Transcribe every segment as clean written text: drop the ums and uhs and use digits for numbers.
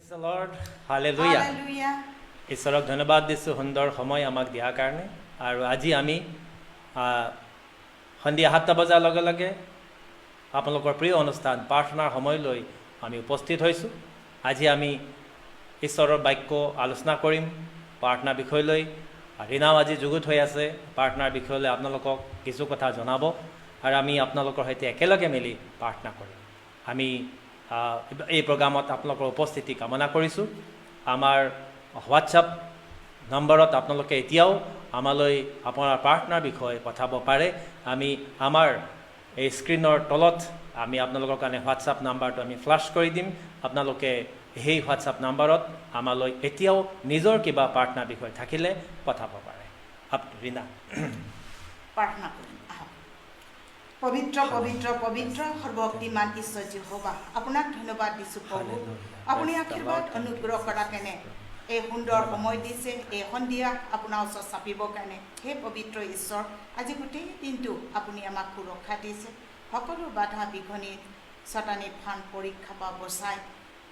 Praise the Lord. Hallelujah. Hallelujah. ঈশ্বৰক ধন্যবাদ দিছোঁ সুন্দৰ সময় আমাক দিয়াৰ কাৰণে আৰু আজি আমি সন্ধিয়া 7টা বজাৰ লগে লগে আপোনালোকৰ প্ৰিয় অনুষ্ঠান প্ৰাৰ্থনাৰ সময়লৈ আমি উপস্থিত হৈছোঁ। আজি আমি ঈশ্বৰৰ বাক্য আলোচনা কৰিম প্ৰাৰ্থনাৰ বিষয়লৈ। ৰীনাও আজি যুগুত হৈ আছে প্ৰাৰ্থনাৰ বিষয়লৈ আপোনালোকক কিছু কথা জনাব আৰু আমি আপোনালোকৰ সৈতে একেলগে মিলি প্ৰাৰ্থনা কৰিম। আমি এই প্ৰগ্ৰামত আপোনালোকৰ উপস্থিতি কামনা কৰিছোঁ। আমাৰ হোৱাটছআপ নম্বৰত আপোনালোকে এতিয়াও আমালৈ আপোনাৰ প্ৰাৰ্থনাৰ বিষয়ে পঠাব পাৰে। আমি আমাৰ এই স্ক্ৰীনৰ তলত আমি আপোনালোকৰ কাৰণে হোৱাটছআপ নাম্বাৰটো আমি ফ্লাছ কৰি দিম। আপোনালোকে সেই হোৱাটছআপ নাম্বাৰত আমালৈ এতিয়াও নিজৰ কিবা প্ৰাৰ্থনাৰ বিষয় থাকিলে পঠাব পাৰে। ৰীনা প্ৰাৰ্থনা কৰিম। পবিত্ৰ পবিত্ৰ পবিত্ৰ সৰ্বশক্তিমান ঈশ্বৰ যেহোৱা, আপোনাক ধন্যবাদ দিছোঁ প্ৰভু। আপুনি আশীৰ্বাদ অনুগ্ৰহ কৰা কেনে এই সুন্দৰ সময় দিছে, এই সন্ধিয়া আপোনাৰ ওচৰত চাপিবৰ কাৰণে। সেই পবিত্ৰ ঈশ্বৰ, আজি গোটেই দিনটো আপুনি আমাক সুৰক্ষা দিছে। সকলো বাধা বিঘ্নি শতানি ফান পৰীক্ষা বা বচাই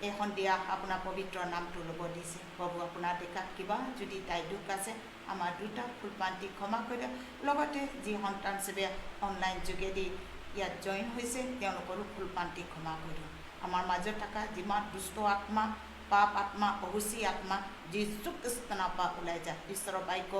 এই সন্ধিয়া আপোনাৰ পবিত্ৰ নামটো ল'ব দিছে প্ৰভু। আপোনাৰ দেখা কিবা যদি তাই দুখ আছে, আমাৰ দুটা ফুলপান্তি ক্ষমা কৰি লগতে যি সন্তান হিচাপে অনলাইন যোগেদি ইয়াত জইন হৈছে তেওঁলোকৰো ফুলপান্তি ক্ষমা কৰি আমাৰ মাজত থকা যিমান দুষ্ট আত্মা, পাপ আত্মা, অহুচি আত্মা যীশু খ্ৰীষ্টৰ পৰা ওলাই যায়। ঈশ্বৰৰ বাক্য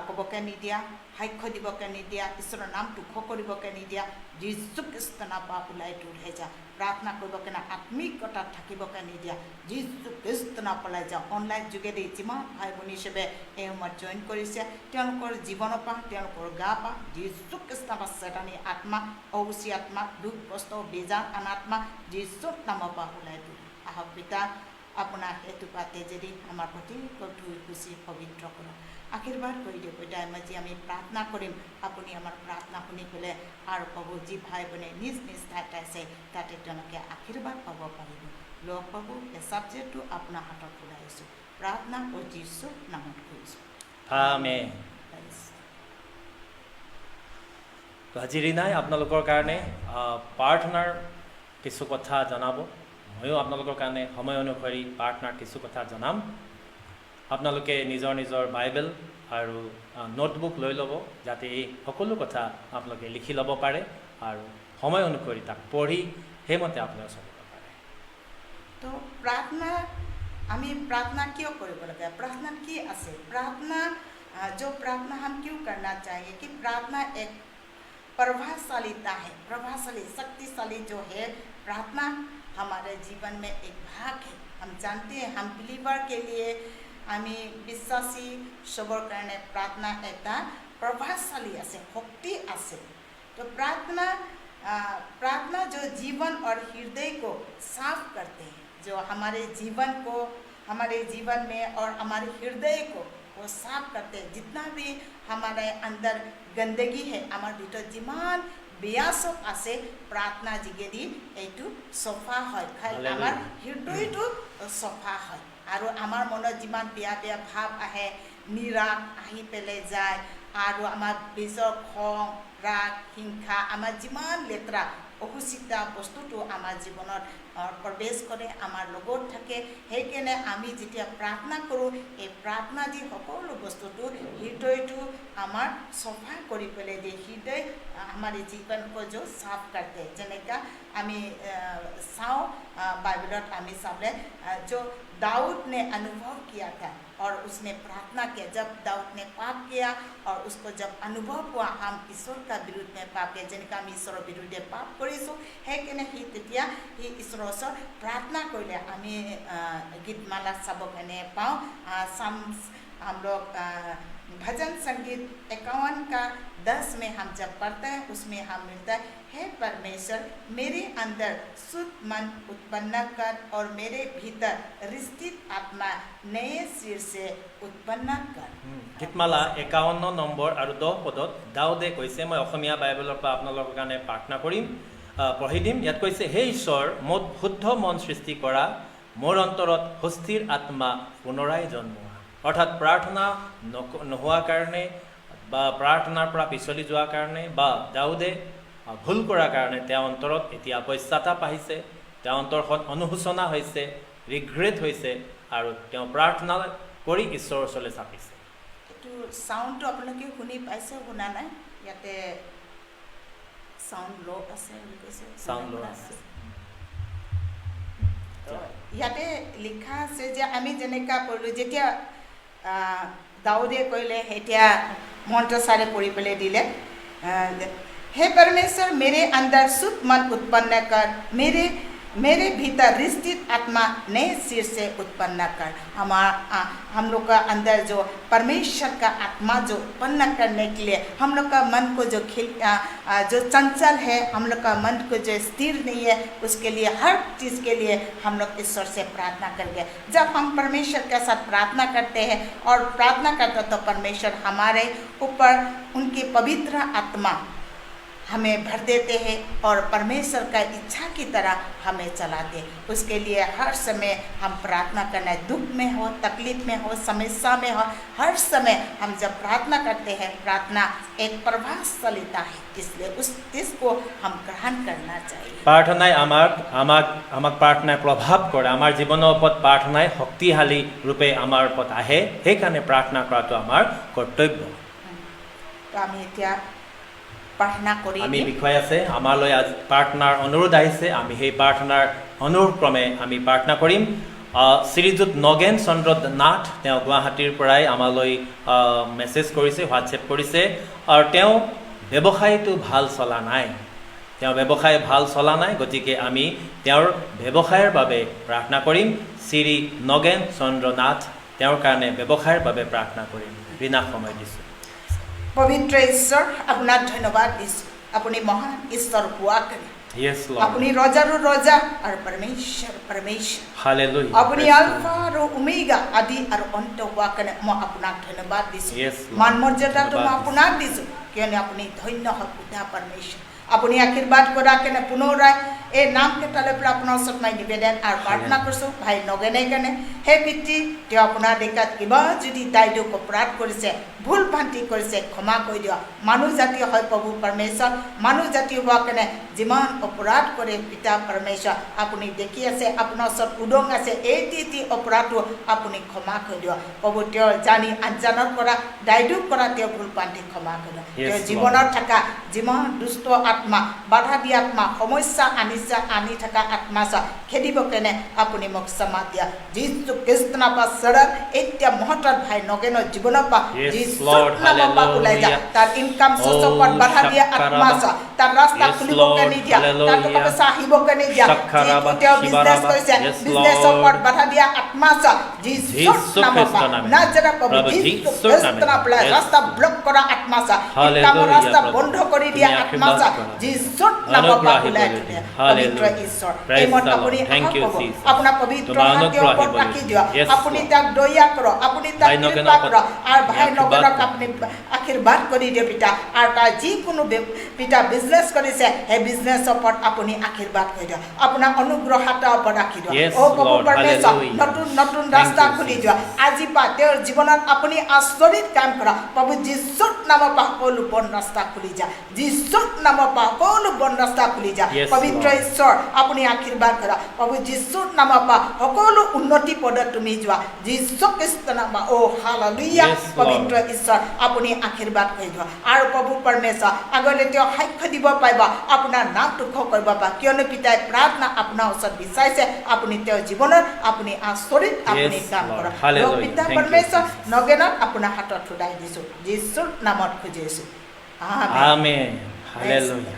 ক'বকে নিদিয়া, সাক্ষ্য দিবকে নিদিয়া, ঈশ্বৰৰ নাম দুখ কৰিবকে নিদিয়া, যীশু খ্ৰীষ্টৰ পৰা ওলাই দূৰ হৈ যা। প্ৰাৰ্থনা কৰিবকে না আত্মিকতাত থাকিবকে নিদিয়া, যীশু খ্ৰীষ্টৰ পলাই যাওঁ। অনলাইন যোগেদি যিমান ভাই ভনী হিচাপে এই সময়ত জইন কৰিছে তেওঁলোকৰ জীৱনৰ পৰা, তেওঁলোকৰ গা পৰা যীশু খ্ৰীষ্টৰ চেতানী আত্মা, অহুচি আত্মা, দুখ কষ্ট বেজাৰ আনাত্মা যীশুৰ নামৰ পৰা ওলাই দূৰ আহক। পিতা আপোনাৰ সেইটো পাতে যদি আমাৰ প্ৰতি ধুই খুচি পবিত্ৰ কৰক, আশীৰ্বাদ কৰি দিয়ক। পিতা আমি প্ৰাৰ্থনা কৰিম, আপুনি আমাৰ প্ৰাৰ্থনা শুনি পেলাই আৰু প্ৰভু যি ভাই ভনী নিজ নিজ ঠাইত আছে তাতে তেওঁলোকে আশীৰ্বাদ পাব পাৰিব। লগ প্ৰভু এই ছাবজেক্টটো আপোনাৰ হাতত ওলাইছোঁ, প্ৰাৰ্থনা কৰি যীশুৰ নামত কৰিছোঁ। আমেন। আজি ৰীনাই আপোনালোকৰ কাৰণে প্ৰাৰ্থনাৰ কিছু কথা জনাব। ময়ো আপোনালোকৰ কাৰণে সময় অনুসৰি প্ৰাৰ্থনাৰ কিছু কথা জনাম। আপোনালোকে নিজৰ নিজৰ বাইবেল আৰু নোটবুক লৈ ল'ব, যাতে এই সকলো কথা আপোনালোকে লিখি ল'ব পাৰে আৰু সময় অনুসৰি তাক পঢ়ি সেইমতে আপোনালোকে চলিব পাৰে। তো প্ৰাৰ্থনা, আমি প্ৰাৰ্থনা কিয় কৰিব লাগে? प्रार्थना की আছে? प्रार्थना जो प्रार्थना हम क्यों करना चाहिए कि प्रार्थना एक प्रभावशालीता है, प्रभावशाली शक्तिशाली जो है प्रार्थना हमारे जीवन में एक भाग है। हम जानते हैं हम बिलीवर के लिए আমি বিশ্বাসী সবৰ কাৰণে প্ৰাৰ্থনা এটা প্ৰভাৱশালী আছে, শক্তি আছে। তো प्रार्थना जो जीवन और हृदय को साफ करते हैं, जो हमारे जीवन में और हमारे हृदय को वो साफ करते हैं। जितना भी हमारे अंदर गंदगी है, हमारे भीतर जिमान বেয়াসক আছে প্ৰাৰ্থনা যোগেদি এইটো চফা হয়, খালি আমাৰ হৃদয়টো চফা হয়। আৰু আমাৰ মনত যিমান বেয়া বেয়া ভাৱ আহে নিৰাশ আহি পেলাই যায়, আৰু আমাৰ বেজৰ খং ৰাগ হিংসা আমাৰ যিমান লেতেৰা অসুচিতা বস্তুটো আমাৰ জীৱনত প্ৰৱেশ কৰে, আমাৰ লগত থাকে। সেইকাৰণে আমি যেতিয়া প্ৰাৰ্থনা কৰোঁ, এই প্ৰাৰ্থনা দি সকলো বস্তুটো হৃদয়টো আমাৰ চফা কৰি পেলাই দিয়ে। হৃদয় আমাৰ জীৱনক जो साफ करते हैं। যেনেকা আমি চাওঁ बाइबलत আমি চালে जो दाऊद ने अनुभव किया था और उसने प्रार्थना किया। जब दाऊद ने पाप किया और उसको जब अनुभव हुआ हम ईश्वर का विरुद्ध में पाप किया, যেনেকা আমি ঈশ্বৰৰ বিৰুদ্ধে পাপ কৰিছোঁ, সেইকাৰণে তেতিয়া ঈশ্বৰৰ ওচৰত प्रार्थना কৰিলে আমি গীতমালা চাব কাৰণে পাওঁ। हम लोग भजन संगीत 51 का 10 में हम जब पढ़ते हैं उसमें हम मिलता है, हे परमेश्वर मेरे अंदर शुद्ध मन उत्पन्न कर और मेरे भीतर रिश्तित आत्मा नए सिर से उत्पन्न कर। গীতমালা 51 নম্বৰ আৰু 10 পদত দাউদে কৈছে, মই অসমীয়া বাইবেলৰ পৰা আপোনালোকৰ কাৰণে প্ৰাৰ্থনা কৰিম, পঢ়ি দিম। ইয়াত কৈছে, হে ঈশ্বৰ মোত শুদ্ধ মন সৃষ্টি কৰা, মোৰ অন্তৰত সুস্থিৰ আত্মা পুনৰাই জন্মোৱা। অৰ্থাৎ প্ৰাৰ্থনা নোহোৱাৰ কাৰণে বা প্ৰাৰ্থনাৰ পৰা পিছলি যোৱাৰ কাৰণে বা দাউদে ভুল কৰাৰ কাৰণে তেওঁৰ অন্তৰত এতিয়া পশ্চাতাপ আহিছে, তেওঁৰ অন্তৰখন অনুশোচনা হৈছে, ৰিগ্ৰেট হৈছে আৰু তেওঁ প্ৰাৰ্থনা কৰি ঈশ্বৰৰ ওচৰলৈ চাপিছে। এইটো চাউণ্ডটো আপোনালোকে শুনি পাইছে, শুনা নাই? ইয়াতে চাউণ্ড ল' আছে বুলি কৈছে। চাউণ্ড ল' আছে। ইয়াতে লিখা আছে যে আমি যেনেকুৱা কৰিলোঁ, যেতিয়া দাউদে কৰিলে, এতিয়া মন্ত্ৰ চাৰে পঢ়ি পেলাই দিলে, हे परमेश्वर मेरे अंदर शुद्ध मन उत्पन्न कर, मेरे भीतर रिश्तित आत्मा नए सिर से उत्पन्न कर। हम लोग का अंदर जो परमेश्वर का आत्मा जो उत्पन्न करने के लिए हम लोग का मन को जो चंचल है, हम लोग का मन को जो स्थिर नहीं है, उसके लिए हर चीज़ के लिए हम लोग ईश्वर से प्रार्थना करेंगे। जब हम परमेश्वर के साथ प्रार्थना करते हैं और प्रार्थना करते तो परमेश्वर हमारे ऊपर उनकी पवित्र आत्मा हमें भर देते हैं और परमेश्वर का इच्छा की तरह हमें चलाते हैं। उसके लिए हर समय हम प्रार्थना करना है, दुख में हो, तकलीफ में हो, समस्या में हो, हर समय हम जब प्रार्थना करते हैं, प्रार्थना एक प्रभावशालीता है, इसलिए इसको हम ग्रहण करना चाहिए। প্ৰাৰ্থনাই আমাক প্ৰাৰ্থনাই প্ৰভাৱ কৰে, আমাৰ জীৱনৰ ওপৰত প্ৰাৰ্থনাই শক্তিশালী ৰূপে আমাৰ ওপৰত আহে, সেইকাৰণে প্ৰাৰ্থনা কৰাটো আমাৰ কৰ্তব্য। তো আমি এতিয়া প্ৰাৰ্থনা কৰি আমি বিষয় আছে, আমালৈ আজ প্ৰাৰ্থনাৰ অনুৰোধ আহিছে, আমি সেই প্ৰাৰ্থনাৰ অনুক্ৰমে আমি প্ৰাৰ্থনা কৰিম। শ্ৰীযুত নগেন চন্দ্ৰ নাথ, তেওঁ গুৱাহাটীৰ পৰাই আমালৈ মেছেজ কৰিছে, হোৱাটছএপ কৰিছে, আৰু তেওঁ ব্যৱসায়টো ভাল চলা নাই, ব্যৱসায় ভাল চলা নাই, গতিকে আমি তেওঁৰ ব্যৱসায়ৰ বাবে প্ৰাৰ্থনা কৰিম। শ্ৰী নগেন চন্দ্ৰ নাথ, তেওঁৰ কাৰণে ব্যৱসায়ৰ বাবে প্ৰাৰ্থনা কৰিম। বিনা সময় দিছোঁ। পবিত্ৰ ঈশ্বৰ, আপোনাক ধন্যবাদ দিছোঁ, আপুনি মহান ঈশ্বৰ হোৱা কাৰণে। Yes, Lord. আপুনি ৰজাৰো ৰজা আৰু পৰমেশ্বৰ। Hallelujah. আপুনি আলফা আৰু ওমেগা, আদি আৰু অন্ত হোৱা কাৰণে মই আপোনাক ধন্যবাদ দিছোঁ। Yes, Lord. মান মৰ্যাদাটো মই আপোনাক দিছোঁ, কিয়নো আপুনি ধন্য হওক পিতা পৰমেশ্বৰ। আপুনি আশীৰ্বাদ কৰাৰ কাৰণে পুনৰাই এই নাম কেইটালৈ পেলাই আপোনাৰ ওচৰত মই নিবেদন আৰু প্ৰাৰ্থনা কৰিছোঁ ভাই নগেনে কাৰণে। সেই পিতৃ, তেওঁ আপোনাৰ দেখাত কিবা যদি দায়িত্ব অপৰাধ কৰিছে, ভুল ভ্ৰান্তি কৰিছে, ক্ষমা কৰি দিয়ক। মানুহ জাতি হয় প্ৰভু পৰমেশ্বৰ, মানুহ জাতি হোৱাৰ কাৰণে যিমান অপৰাধ কৰে পিতা পৰমেশ্বৰ আপুনি দেখি আছে, আপোনাৰ ওচৰত উদং আছে, এই অপৰাধটো আপুনি ক্ষমা কৰি দিয়ক প্ৰভু। তেওঁ জানি আনজানৰ পৰা দায়িত্ব কৰা তেওঁ ভুল ভ্ৰান্তি ক্ষমা কৰি দিয়ক। তেওঁ জীৱনত থকা যিমান দুষ্ট আত্মা, বাধা দিয়া আত্মা, সমস্যা আনি থকা আত্মা খেদিব কেনে আপুনি মোক ক্ষমা দিয়া। যীশু কৃষ্ণৰ পৰা চৰণ এতিয়া মহতৰ ভাই নগেনৰ জীৱনৰ পৰা ওলাই যা। তাৰ ইনকাম চ'ৰ্চৰ ওপৰত বাধা দিয়া আত্মা তাৰ ৰাস্তা খুলিবকে নিদিয়া, তাৰ টকা পইচা আহিবকে নিদিয়া। তেওঁ বিজনেছ কৰিছে, বিজনেছৰ ওপৰত বাধা দিয়া আত্মা যীশুৰ নামৰ পৰা নাজৰা প্ৰভু, যীশু কৃষ্ণৰ পৰা ৰাস্তা ব্লক কৰা আত্মা ইনকামৰ ৰাস্তা বন্ধ কৰি দিয়া আত্মা যীশুৰ নামৰ পৰা ওলাই দিলে। পবিত্ৰ ঈশ্বৰ, এই মত আপুনি আপোনাৰ পবিত্ৰ হাতৰ ওপৰত ৰাখি দিয়ক। আপুনি তাক দয়া কৰক, আপুনি তাক কৃপা কৰক, আৰু ভাই নগেনক আপুনি আশীৰ্বাদ কৰি দিয়ক পিতা। আৰু তাৰ যিকোনো পিতা বিজনেছ কৰিছে, সেই বিজনেছৰ ওপৰত আপুনি আশীৰ্বাদ কৰি দিয়ক, আপোনাৰ অনুগ্ৰহ হাতৰ ওপৰত ৰাখি দিয়ক। অ প্ৰভু পৰমেশ্বৰ, নতুন ৰাস্তা খুলি দিয়ক। আজি পৰা তেওঁৰ জীৱনত আপুনি আচৰিত কাম কৰক প্ৰভু। যীশুৰ নামৰ পৰা সকলো বন ৰাস্তা খুলি যা, যীশুৰ নামৰ পৰা সকলো বন ৰাস্তা খুলি যা। পবিত্ৰ ঈশ্বৰ, আপুনি আশীৰ্বাদ কৰক প্ৰভু। যীশুৰ নামৰ পৰা সকলো উন্নতি পদত তুমি যোৱা, যীশু খ্ৰীষ্টৰ নামত। অ হালেলুয়া। পবিত্ৰ ঈশ্বৰ, আপুনি আশীৰ্বাদ কৰি দিয়ক। আৰু প্ৰভু পৰমেশ্বৰ, আগলৈ তেওঁ সাক্ষ্য দিব পাৰিব, আপোনাৰ নামটো কৰিব পাৰিব, কিয়নো পিতাই প্ৰাৰ্থনা আপোনাৰ ওচৰত বিচাৰিছে। আপুনি তেওঁৰ জীৱনত আপুনি আচৰিত আপুনি কাম কৰক। পিতা পৰমেশ্বৰ, নগেনক আপোনাৰ হাতত ফুটাই দিছোঁ, যীশুৰ নামত খুজিছোঁ, আমেন। হালেলুয়া।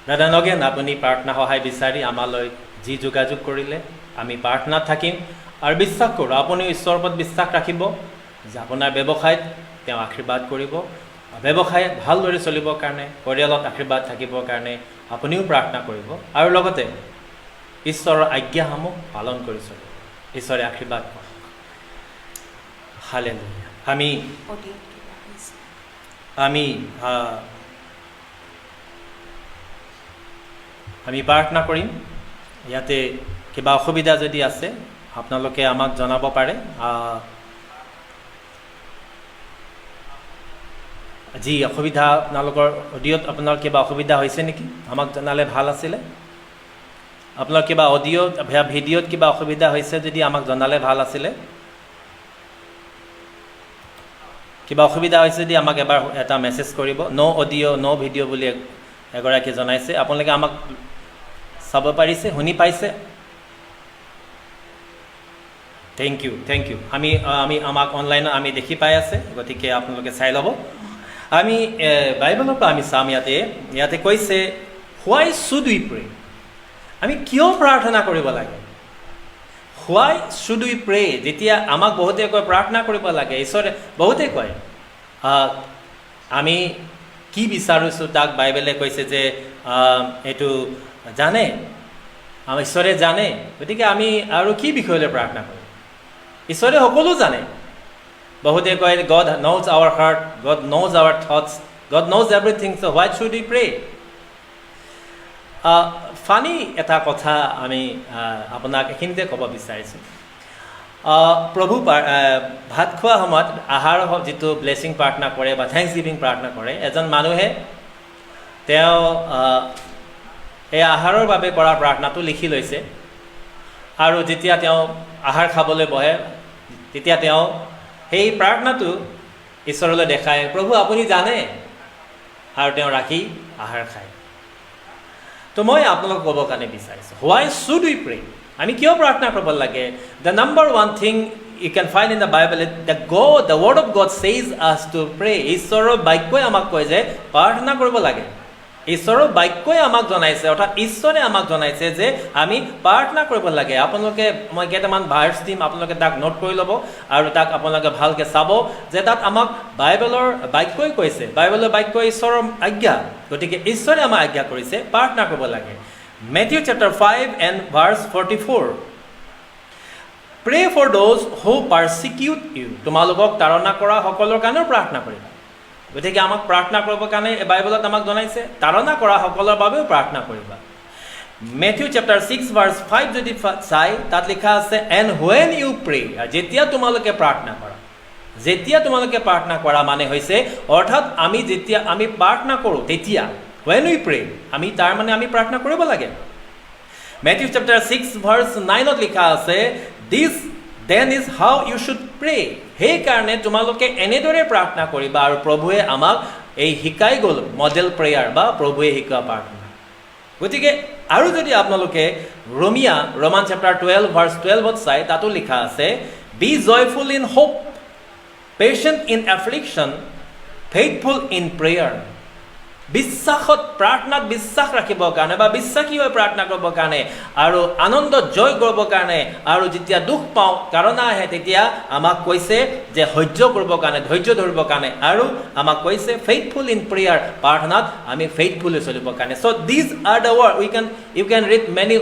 দাদা নগেন, আপুনি প্ৰাৰ্থনা সহায় বিচাৰি আমালৈ যি যোগাযোগ কৰিলে, আমি প্ৰাৰ্থনাত থাকিম আৰু বিশ্বাস কৰোঁ আপুনি ঈশ্বৰৰ ওপৰত বিশ্বাস ৰাখিব যে আপোনাৰ ব্যৱসায়ত তেওঁ আশীৰ্বাদ কৰিব। ব্যৱসায় ভালদৰে চলিবৰ কাৰণে, পৰিয়ালত আশীৰ্বাদ থাকিবৰ কাৰণে আপুনিও প্ৰাৰ্থনা কৰিব আৰু লগতে ঈশ্বৰৰ আজ্ঞাসমূহ পালন কৰি চলিব। ঈশ্বৰে আশীৰ্বাদ কৰক। হালেলুয়া। আমি প্ৰাৰ্থনা কৰিম। ইয়াতে কিবা অসুবিধা যদি আছে আপোনালোকে আমাক জনাব পাৰে। যি অসুবিধা আপোনালোকৰ অডিঅ'ত আপোনাৰ কিবা অসুবিধা হৈছে নেকি, আমাক জনালে ভাল আছিলে। আপোনাৰ কিবা অডিঅ'ত বা ভিডিঅ'ত কিবা অসুবিধা হৈছে যদি আমাক জনালে ভাল আছিলে। কিবা অসুবিধা হৈছে যদি আমাক এবাৰ এটা মেছেজ কৰিব। ন' অডিঅ' ন' ভিডিঅ' বুলি এগৰাকী জনাইছে। আপোনালোকে আমাক চাব পাৰিছে, শুনি পাইছে? Thank you. আমাক অনলাইনত আমি দেখি পাই আছে, গতিকে আপোনালোকে চাই ল'ব। আমি বাইবেলৰ পৰা আমি চাম ইয়াতে কৈছে হোৱাই শুড উই প্ৰে, আমি কিয় প্ৰাৰ্থনা কৰিব লাগে? হোৱাই শুড উই প্ৰে, যেতিয়া আমাক বহুতে কয় প্ৰাৰ্থনা কৰিব লাগে, ঈশ্বৰে বহুতে কয় আমি কি বিচাৰিছোঁ তাক বাইবেলে কৈছে যে এইটো জানে, আমাৰ ঈশ্বৰে জানে, গতিকে আমি আৰু কি বিষয়লৈ প্ৰাৰ্থনা কৰিম? ঈশ্বৰে সকলো জানে। বহুতে কয় God knows our heart, God knows our thoughts, God knows everything, so why should we pray? Funny এটা কথা আমি আপোনাক এইখিনিতে ক'ব বিচাৰিছোঁ। প্ৰভু ভাত খোৱা সময়ত আহাৰ যিটো ব্লেছিং প্ৰাৰ্থনা কৰে বা থেংকছ গিভিং প্ৰাৰ্থনা কৰে, এজন মানুহে তেওঁ এই আহাৰৰ বাবে কৰা প্ৰাৰ্থনাটো লিখি লৈছে, আৰু যেতিয়া তেওঁ আহাৰ খাবলৈ বহে তেতিয়া তেওঁ সেই প্ৰাৰ্থনাটো ঈশ্বৰলৈ দেখায়, প্ৰভু আপুনি জানে, আৰু তেওঁ ৰাখি আহাৰ খায়। তো মই আপোনালোকক ক'বৰ কাৰণে বিচাৰিছোঁ হোৱাই শুড উই প্ৰে, আমি কিয় প্ৰাৰ্থনা কৰিব লাগে? The number one thing you can find in the Bible, the word of God says us to pray. ঈশ্বৰৰ বাক্যই আমাক কয় যে প্ৰাৰ্থনা কৰিব লাগে। ঈশ্বৰৰ বাক্যই আমাক জনাইছে, অৰ্থাৎ ঈশ্বৰে আমাক জনাইছে যে আমি প্ৰাৰ্থনা কৰিব লাগে। আপোনালোকে মই কেইটামান ভাৰ্ছ দিম, আপোনালোকে তাক নোট কৰি ল'ব আৰু তাক আপোনালোকে ভালকৈ চাব যে তাত আমাক বাইবেলৰ বাক্যই কৈছে, বাইবেলৰ বাক্য ঈশ্বৰৰ আজ্ঞা, গতিকে ঈশ্বৰে আমাক আজ্ঞা কৰিছে প্ৰাৰ্থনা কৰিব লাগে। Matthew chapter 5 and verse 44, pray for those who persecute you, তোমালোকক তাড়না কৰা সকলৰ কাৰণেও প্ৰাৰ্থনা কৰিবা। গতিকে আমাক প্ৰাৰ্থনা কৰিবৰ কাৰণে বাইবেলত আমাক জনাইছে তাড়না কৰা সকলৰ বাবেও প্ৰাৰ্থনা কৰিবা। মেথিউ চেপ্টাৰ 6 verse 5 যদি চাই তাত লিখা আছে এণ্ড হুৱেন ইউ প্ৰে, যেতিয়া তোমালোকে প্ৰাৰ্থনা কৰা মানে হৈছে, অৰ্থাৎ যেতিয়া আমি প্ৰাৰ্থনা কৰোঁ তেতিয়া হুৱেন উই প্ৰে, তাৰ মানে আমি প্ৰাৰ্থনা কৰিব লাগে। মেথিউ চেপ্টাৰ 6 verse 9 লিখা আছে then is how you should pray, সেইকাৰণে তোমালোকে এনেদৰে প্ৰাৰ্থনা কৰিবা। আৰু প্ৰভুৱে আমাক এই শিকাই গ'ল মডেল প্ৰেয়াৰ বা প্ৰভুৱে শিকোৱা প্ৰাৰ্থনা। গতিকে আৰু যদি আপোনালোকে ৰোমান চেপ্টাৰ 12 verse 12 চাই, তাতো লিখা আছে be joyful in hope, patient in affliction, faithful in prayer. বিশ্বাসত, প্ৰাৰ্থনাত বিশ্বাস ৰাখিবৰ কাৰণে বা বিশ্বাসী হৈ প্ৰাৰ্থনা কৰিবৰ কাৰণে আৰু আনন্দ জয় কৰিবৰ কাৰণে, আৰু যেতিয়া দুখ পাওঁ কাৰণ আহে তেতিয়া আমাক কৈছে যে সহ্য কৰিবৰ কাৰণে, ধৈৰ্য ধৰিবৰ কাৰণে, আৰু আমাক কৈছে ফেইথফুল ইন প্ৰেয়াৰ, প্ৰাৰ্থনাত আমি ফেইথফুল হৈ চলিবৰ কাৰণে। So' these are the word you can read many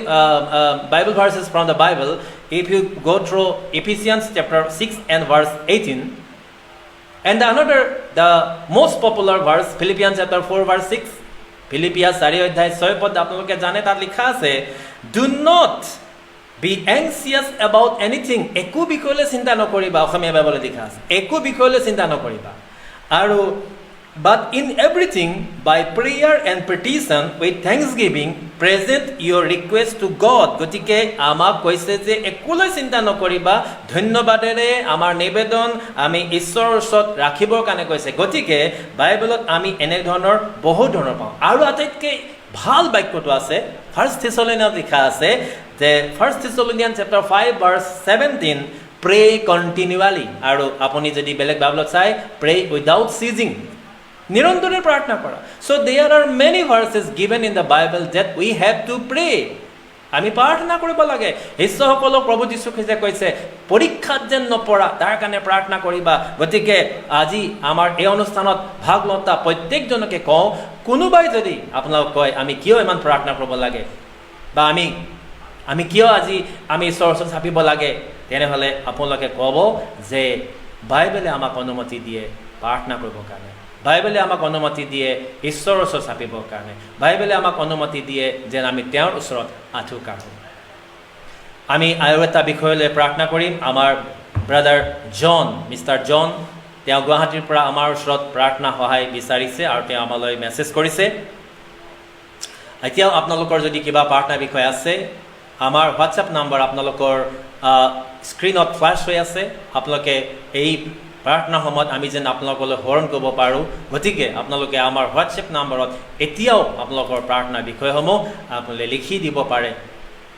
Bible verses from the Bible if you go through Ephesians chapter 6 and verse 18. And the most popular verse, Philippians chapter 4 verse 6, Philippians 4 অধ্যায় 6 পদ আপোনালোকে জানে, তাত লিখা আছে do not be anxious about anything, একো বিষয়লৈ চিন্তা নকৰিবা। অসমীয়া বাইবেলত লিখা আছে একো বিষয়লৈ চিন্তা নকৰিবা, আৰু but in everything by prayer and petition with thanksgiving present your request to God. গতিকে আমাক কৈছে যে একোলৈ চিন্তা নকৰিবা, ধন্যবাদেৰে আমাৰ নিবেদন আমি ঈশ্বৰৰ ওচৰত ৰাখিবৰ কাৰণে কৈছে। গতিকে বাইবেলত আমি এনেধৰণৰ বহু ধৰণৰ পাওঁ, আৰু আটাইতকৈ ভাল বাক্যটো আছে 1 Thessalonians লিখা আছে যে 1 Thessalonians chapter 5 verse 17, প্ৰে কণ্টিনিউৱালি, আৰু আপুনি যদি বেলেগ বাইবেলত চাই প্ৰে উইদাউট চিজিং, নিৰন্তৰে প্ৰাৰ্থনা কৰা। So' there are many verses given in the Bible that we have to pray, আমি প্ৰাৰ্থনা কৰিব লাগে। শিষ্যসকলক প্ৰভু যীশু খ্ৰীষ্টে কৈছে পৰীক্ষাত যেন নপৰা তাৰ কাৰণে প্ৰাৰ্থনা কৰিবা। গতিকে আজি আমাৰ এই অনুষ্ঠানত ভাগ লওঁতা প্ৰত্যেকজনকে কওঁ, কোনোবাই যদি আপোনালোক কয় আমি কিয় ইমান প্ৰাৰ্থনা কৰিব লাগে বা আমি কিয় আজি আমি ঈশ্বৰৰ ওচৰত চাপিব লাগে, তেনেহ'লে আপোনালোকে ক'ব যে বাইবেলে আমাক অনুমতি দিয়ে প্ৰাৰ্থনা কৰিবৰ কাৰণে, বাইবেলে আমাক অনুমতি দিয়ে ঈশ্বৰৰ ওচৰত চাপিবৰ কাৰণে, বাইবেলে আমাক অনুমতি দিয়ে যেন আমি তেওঁৰ ওচৰত আঁঠু কাঢ়োঁ। আমি আৰু এটা বিষয়লৈ প্ৰাৰ্থনা কৰিম। আমাৰ ব্ৰাদাৰ মিষ্টাৰ জন, তেওঁ গুৱাহাটীৰ পৰা আমাৰ ওচৰত প্ৰাৰ্থনা সহায় বিচাৰিছে আৰু তেওঁ আমালৈ মেছেজ কৰিছে। এতিয়াও আপোনালোকৰ যদি কিবা প্ৰাৰ্থনা বিষয় আছে আমাৰ হোৱাটছএপ নম্বৰ আপোনালোকৰ স্ক্ৰীনত ফ্লাছ হৈ আছে আপোনালোকে এই প্ৰাৰ্থনা সময়ত আমি যেন আপোনালোকলৈ সোঁৱৰণ কৰিব পাৰোঁ গতিকে আপোনালোকে আমাৰ হোৱাটছএপ নম্বৰত এতিয়াও আপোনালোকৰ প্ৰাৰ্থনা বিষয়সমূহ আপোনালোকে লিখি দিব পাৰে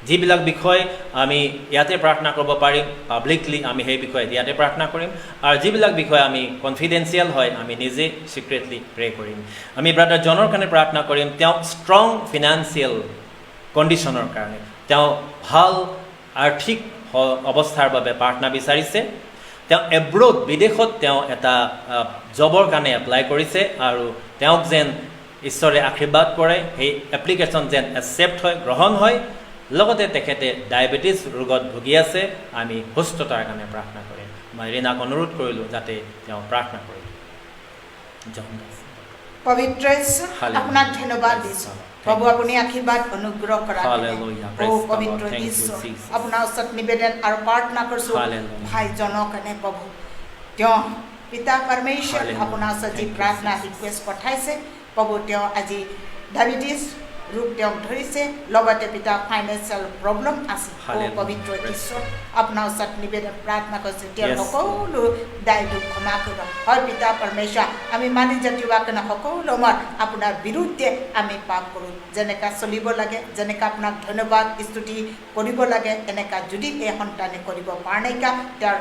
যিবিলাক বিষয় আমি ইয়াতে প্ৰাৰ্থনা কৰিব পাৰিম পাব্লিকলি আমি সেই বিষয়ে ইয়াতে প্ৰাৰ্থনা কৰিম আৰু যিবিলাক বিষয় আমি কনফিডেন্সিয়েল হয় আমি নিজে সিক্ৰেটলি প্ৰে কৰিম আমি ব্ৰাদাৰ জনৰ কাৰণে প্ৰাৰ্থনা কৰিম তেওঁ ষ্ট্ৰং ফিনান্সিয়েল কণ্ডিশ্যনৰ কাৰণে তেওঁ ভাল আৰ্থিক অৱস্থাৰ বাবে প্ৰাৰ্থনা বিচাৰিছে তেওঁ এব্ৰড বিদেশত তেওঁ এটা জবৰ কাৰণে এপ্লাই কৰিছে আৰু তেওঁক যেন ঈশ্বৰে আশীৰ্বাদ কৰে সেই এপ্লিকেশ্যন যেন একচেপ্ট হয় গ্ৰহণ হয় লগতে তেখেতে ডায়েবেটিছ ৰোগত ভুগি আছে আমি সুস্থতাৰ কাৰণে প্ৰাৰ্থনা কৰিম মই ৰীনাক অনুৰোধ কৰিলোঁ যাতে তেওঁ প্ৰাৰ্থনা কৰে পবিত্ৰ ঈশ্বৰ আপোনাক ধন্যবাদ দিছোঁ প্ৰভু আপুনি আশীৰ্বাদ অনুগ্ৰহ কৰা পবিত্ৰ ঈশ্বৰ আপোনাৰ ওচৰত নিবেদন আৰু প্ৰাৰ্থনা কৰিছোঁ ভাইজনৰ কাৰণে প্ৰভু তেওঁ পিতা পৰমেশ্বৰ আপোনাৰ ওচৰত যি প্ৰাৰ্থনা ৰিকুৱেষ্ট পঠাইছে প্ৰভু তেওঁ আজি ডায়েবেটিছ ৰোগ তেওঁক ধৰিছে লগতে পিতা ফাইনেন্সিয়েল প্ৰব্লেম আছে পবিত্ৰ ঈশ্বৰ আপোনাৰ ওচৰত নিবেদন প্ৰাৰ্থনা কৰিছোঁ তেওঁ সকলো দায় দুখ ক্ষমা কৰিব হয় পিতা পৰমেশ্বৰ আমি মানি জাতীয় কাৰণে সকলো আমাৰ আপোনাৰ বিৰুদ্ধে আমি পাপ কৰোঁ যেনেকৈ চলিব লাগে যেনেকৈ আপোনাক ধন্যবাদ স্তুতি কৰিব লাগে এনেকৈ যদি এই সন্তানে কৰিব পৰা নাইকা তেওঁৰ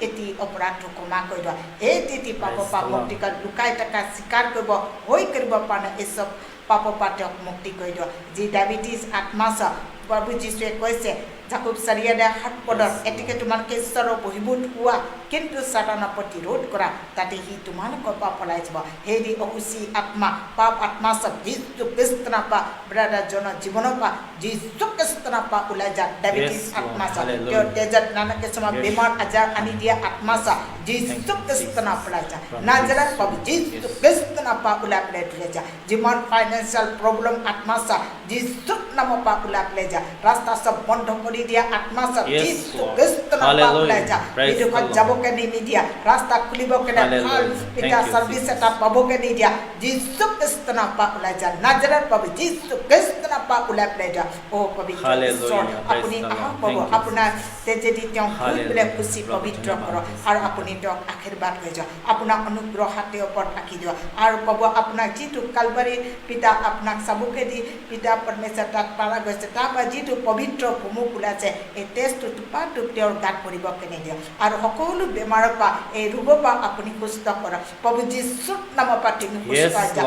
এটি অপৰাধটো ক্ষমা কৰিব এই পাপ মুক্তিকাত লুকাই থকা স্বীকাৰ কৰিব হৈ কৰিব পৰা নাই এই চব পাপৰ পৰা তেওঁক মুক্তি কৰি দিয়ক যি ডায়েবেটিছ আত্মাছা প্ৰভু যীশুৱে কৈছে জাকুব 4:7 এটিকে তোমালোকে ঈশ্বৰৰ বহিবুত হোৱা কিন্তু সাতানৰ প্ৰতিৰোধ কৰা তাতে সি তোমালোকৰ পৰা পলাই যাব হেৰি অসুচী আত্মা পাপ আত্মা সব যীশু খ্ৰীষ্টৰ পৰা ব্ৰাদাৰ জনৰ জীৱনৰ পৰা যীশু খ্ৰীষ্টৰ পৰা ওলাই যা ডায়েবেটিছ আত্মা সব তেওঁ তেজত নানা কিছুমান বেমাৰ আজাৰ আনি দিয়া আত্মা সব যীশু খ্ৰীষ্টৰ পৰা যা নাজাৰত প্ৰভু যীশু খ্ৰীষ্টৰ পৰা ওলাই পেলাই যা যিমান ফাইনেন্সিয়েল প্ৰব্লেম আত্মা সব যীশু নামৰ পৰা ওলাই যা ৰাস্তা সব বন্ধ কৰি দিয়া আত্মা সব যীশু খ্ৰীষ্টৰ পৰা ওলাই যা বিদেশত যাবকে নিদিয়া ৰাস্তা খুলিবকে ভাল পিতা সাৰ্ভিস এটা পাবকে নিদিয়া যীশু খ্ৰীষ্টৰ পৰা ওলাই যা নাজাৰত প্ৰভু যীশু খ্ৰীষ্টৰ পৰা ওলাই পেলাই যা ও পবিত্ৰ ঈশ্বৰ আপুনি আহক প্ৰভু আপোনাৰ তেজেদি তেওঁ খুলিবলৈ খুচি পবিত্ৰ কৰক আৰু আপুনি তেওঁক আশীৰ্বাদ হৈ যাওক আপোনাৰ অনুগ্ৰহ হাতে ওপৰত ৰাখি দিয়ক আৰু প্ৰভু আপোনাক যিটো কালবাৰী পিতা আপোনাক চাবুকে দি পিতা পৰমেশ্বৰ তাত পাৰা গৈছে তাৰ পৰা যিটো পবিত্ৰ ভূমুক ওলাইছে এই তেজটো টোপাটো তেওঁৰ গাত পৰিবকে নিদিয়ক আৰু সকলো বেমাৰৰ পৰা এই ৰোগৰ পৰা আপুনি সুস্থ কৰক প্ৰভু যীশুৰ নামৰ পৰা তুমি সুস্থ হৈ যা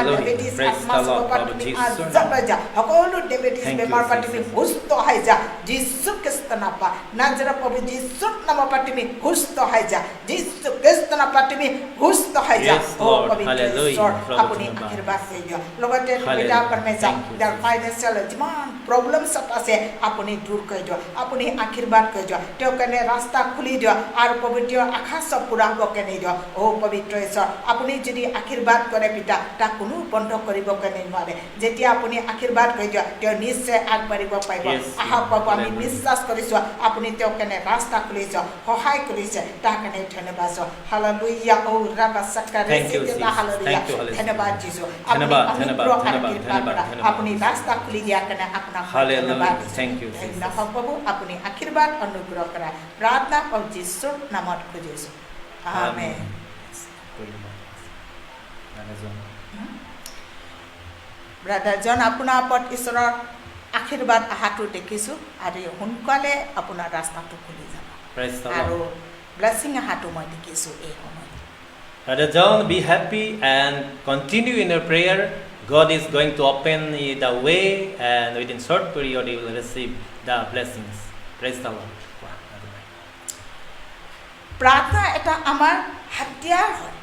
ডায়েবেটিছ আত্মাৰ পৰা তুমি আজাদ হৈ যা সকলো ডায়েবেটিছ বেমাৰৰ পৰা তুমি সুস্থ হৈ যা যীশু খ্ৰীষ্টৰ নামৰ পৰা নাজাৰত প্ৰভু যীশুৰ নামৰ পৰা তুমি সুস্থ হৈ যা যীশু খ্ৰীষ্টৰ নামৰ পৰা তুমি সুস্থ হৈ যা ও পবিত্ৰ ঈশ্বৰ আপুনি আশীৰ্বাদ কৰি দিয়ক লগতে পিতা পৰমেশ্বৰ তেওঁৰ ফাইনেন্সিয়েল যিমান প্ৰব্লেমছ আছে আপুনি দূৰ কৰি দিয়ক আপুনি আশীৰ্বাদ কৰি দিয়ক তেওঁৰ কাৰণে ৰাস্তা খুলি দিয়ক আৰু পবিত্ৰ আশা চব পূৰা হ'বকে নিদিয়ক ও পবিত্ৰ ঈশ্বৰ আপুনি যদি আশীৰ্বাদ কৰে পিতা তাক কোনো বন্ধ কৰিবকে নোৱাৰে যেতিয়া আপুনি আশীৰ্বাদ কৰি দিয়ক তেওঁ নিশ্চয় আগবাঢ়িব পাৰিব আহক প্ৰভু আমি বিশ্বাস কৰিছোঁ আপুনি তেওঁৰ কাৰণে ৰাস্তা খুলিছে সহায় কৰিছে তাৰ কাৰণে ধন্যবাদ হালেলুয়া ও ৰাবা সাকাৰে হালেলুয়া ধন্যবাদ যীশু আপুনি ৰাস্তা খুলি দিয়াৰ কাৰণে আপোনাক ধন্যবাদ ধন্যবাদ প্ৰভু আপুনি আশীৰ্বাদ অনুগ্ৰহ কৰা প্ৰাৰ্থনা আৰু যীশুৰ নামত খুজিছোঁ আমেন ব্ৰাদাৰ জন আপোনাৰ ওপৰত ঈশ্বৰৰ আশীৰ্বাদ আহাটো দেখিছোঁ আৰু সোনকালে আপোনাৰ ৰাস্তাটো খুলি যাব আৰু ব্লেছিং আহাটো মই দেখিছোঁ এই সময়ত Brother John, be happy and continue in your prayer. God is going to open the way and within short period you will receive the blessings. Praise the Lord. প্ৰাৰ্থনা এটা আমাৰ হাতিয়াৰ হয়